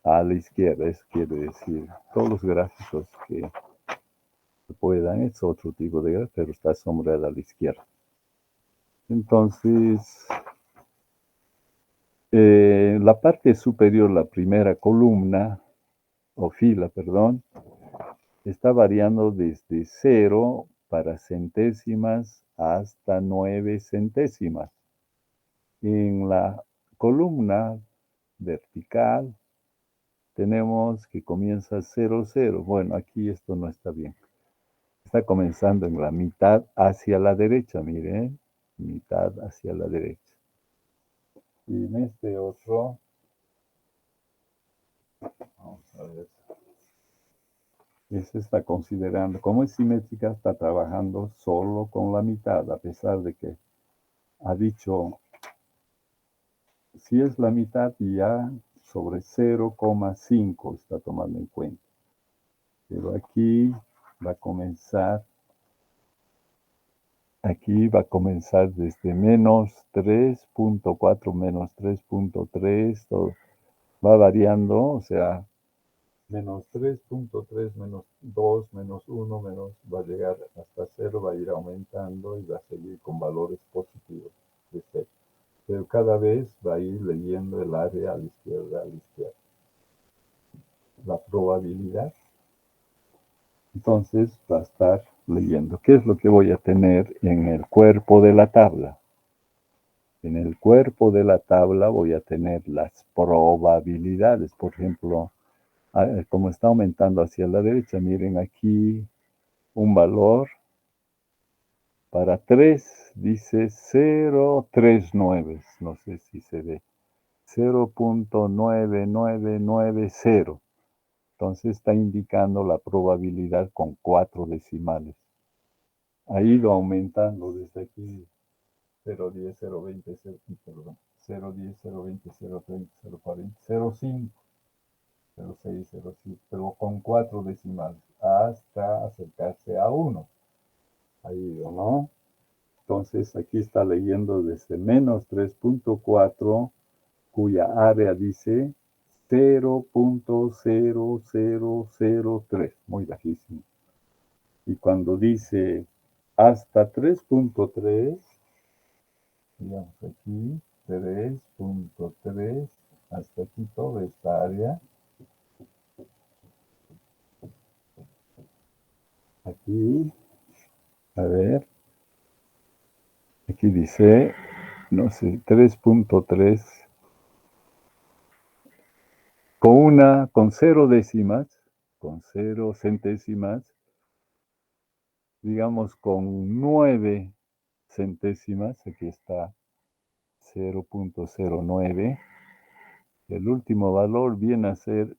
Speaker 2: a la izquierda. Eso quiere decir, todos los gráficos que puedan, es otro tipo de gráfico, pero está sombreada a la izquierda. Entonces, la parte superior, la primera columna, o fila, perdón, está variando desde 0 para centésimas hasta 9 centésimas. En la columna vertical tenemos que comienza 0, 0. Bueno, aquí esto no está bien. Está comenzando en la mitad hacia la derecha, miren, mitad hacia la derecha. Y en este otro, vamos a ver, ese está considerando, como es simétrica, está trabajando solo con la mitad, a pesar de que ha dicho, si es la mitad, ya sobre 0,5 está tomando en cuenta. Pero aquí va a comenzar desde menos 3.4, menos 3.3, todo va variando, o sea, menos 3.3, menos 2, menos 1, menos, va a llegar hasta 0, va a ir aumentando y va a seguir con valores positivos de 0. Pero cada vez va a ir leyendo el área a la izquierda, a la izquierda. La probabilidad, entonces, va a estar leyendo. ¿Qué es lo que voy a tener en el cuerpo de la tabla? En el cuerpo de la tabla voy a tener las probabilidades. Por ejemplo, como está aumentando hacia la derecha, miren aquí un valor para 3, dice 0,39. No sé si se ve. 0.9990. Entonces está indicando la probabilidad con 4 decimales. Ha ido aumentando desde aquí 0,10, 0,20, perdón, 0,10, 0,20, 0,30, 0,40, 0,5, 0,6, 0,7, pero con 4 decimales, hasta acercarse a 1. Ha ido, ¿no? Entonces aquí está leyendo desde menos 3.4, cuya área dice 0.0003, muy bajísimo. Y cuando dice hasta 3.3, digamos aquí, 3.3, hasta aquí toda esta área. Aquí, a ver, aquí dice, no sé, 3.3, con 0 décimas, con 0 centésimas, digamos con 9 centésimas, aquí está 0.09, el último valor viene a ser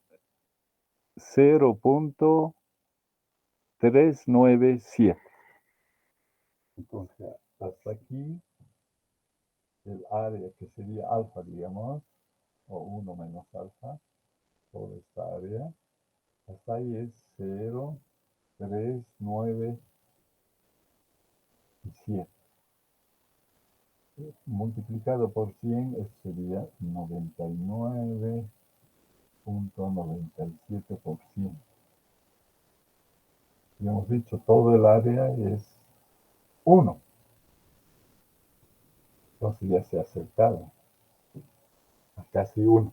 Speaker 2: 0.397. Entonces, hasta aquí, el área que sería alfa, digamos, o 1 menos alfa, toda esta área, hasta ahí es 0,397. Multiplicado por 100, esto sería 99.97%. Y hemos dicho, todo el área es 1. Entonces ya se ha acercado a casi 1.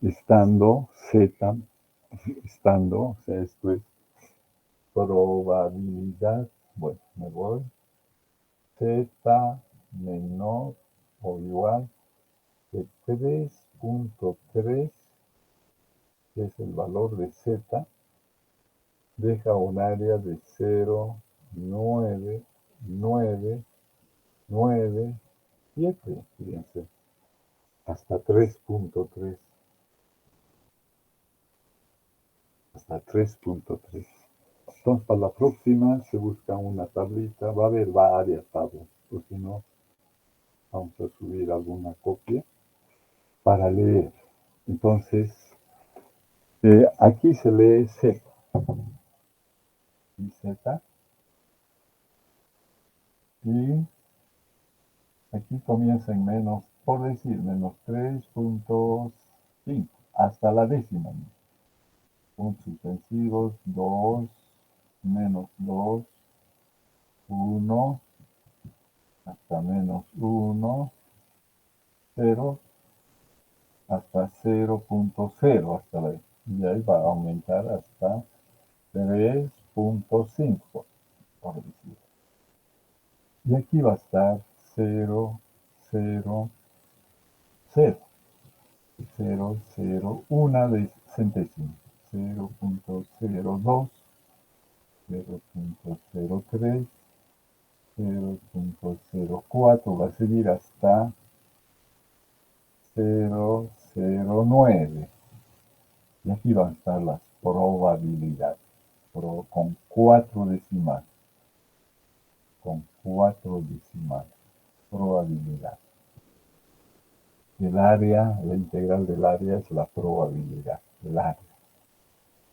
Speaker 2: Estando Z, o sea, esto es probabilidad, bueno, me voy, Z menor o igual que 3.3, que es el valor de Z, deja un área de 0,9997, fíjense, hasta 3.3. Hasta 3.3. Entonces, para la próxima se busca una tablita. Va a haber varias tablas, porque si no, vamos a subir alguna copia para leer. Entonces, aquí se lee Z. Y Z. Y aquí comienza en menos por decir, menos 3.5 hasta la décima. Puntos suspensivos, 2, menos 2, 1, hasta menos 1, 0, hasta 0.0, hasta la, y ahí va a aumentar hasta 3.5, por decir. Y aquí va a estar 0, 0, 0, 0, 0, una de centésima, 0.02, 0.03, 0.04, va a seguir hasta 0.09. Y aquí van a estar las probabilidades, con 4 decimales, con 4 decimales, probabilidad. El área, la integral del área es la probabilidad, el área.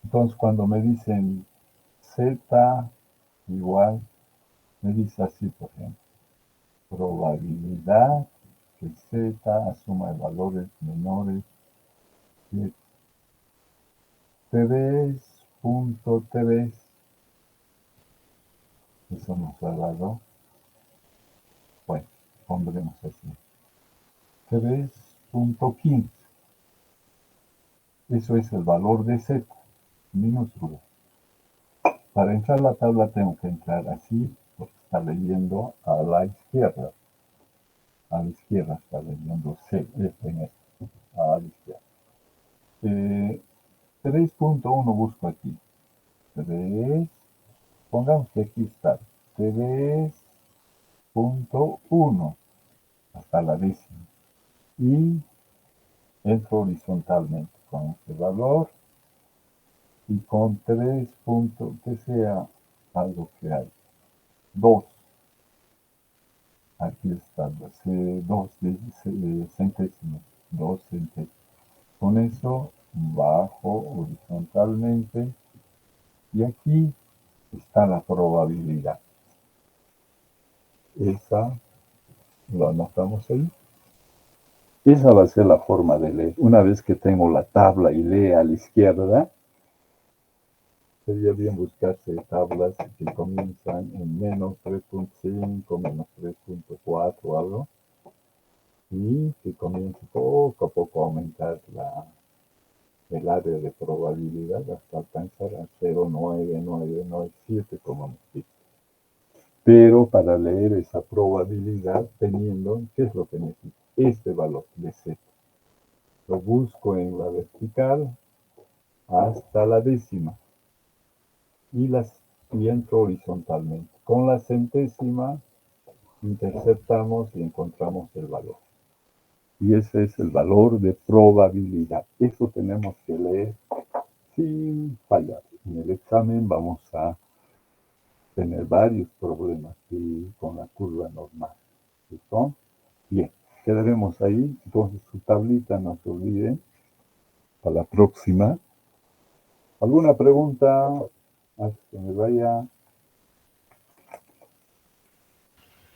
Speaker 2: Entonces, cuando me dicen z igual, me dice así, por ejemplo, probabilidad que z asuma valores menores que 3.3, eso nos ha dado, bueno, pondremos así, 3.15. Eso es el valor de z, minúsculo. Para entrar a la tabla tengo que entrar así, porque está leyendo a la izquierda. A la izquierda está leyendo C, a la izquierda. 3.1 busco aquí. 3, pongamos que aquí está. 3.1 hasta la décima. Y entro horizontalmente con este valor y con 3 puntos, que sea algo que hay. 2. Aquí está, 2 centésimos. 2 centésimos. Con eso bajo horizontalmente y aquí está la probabilidad. Esa lo anotamos ahí. Esa va a ser la forma de leer. Una vez que tengo la tabla y lee a la izquierda, sería bien buscarse tablas que comienzan en menos 3.5, menos 3.4 o algo, y que comience poco a poco a aumentar el área de probabilidad hasta alcanzar a 0.9997, como hemos visto. Pero para leer esa probabilidad, teniendo, ¿qué es lo que necesito? Este valor de z. Lo busco en la vertical hasta la décima y entro horizontalmente. Con la centésima interceptamos y encontramos el valor. Y ese es el valor de probabilidad. Eso tenemos que leer sin fallar. En el examen vamos a tener varios problemas con la curva normal. ¿Listo? Bien, quedaremos ahí. Entonces su tablita, no se olviden. Para la próxima. ¿Alguna pregunta? Antes que me vaya.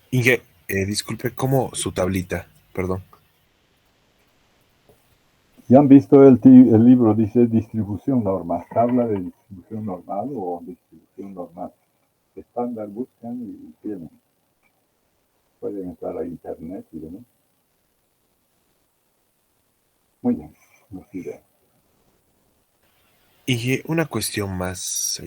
Speaker 1: Inge, disculpe, ¿cómo su tablita? Perdón.
Speaker 2: ¿Ya han visto el libro? Dice distribución normal. Tabla de distribución normal o distribución normal. Estándar buscan y tienen. Pueden entrar a internet y demás. Muy bien, nos iremos.
Speaker 1: Inge, una cuestión más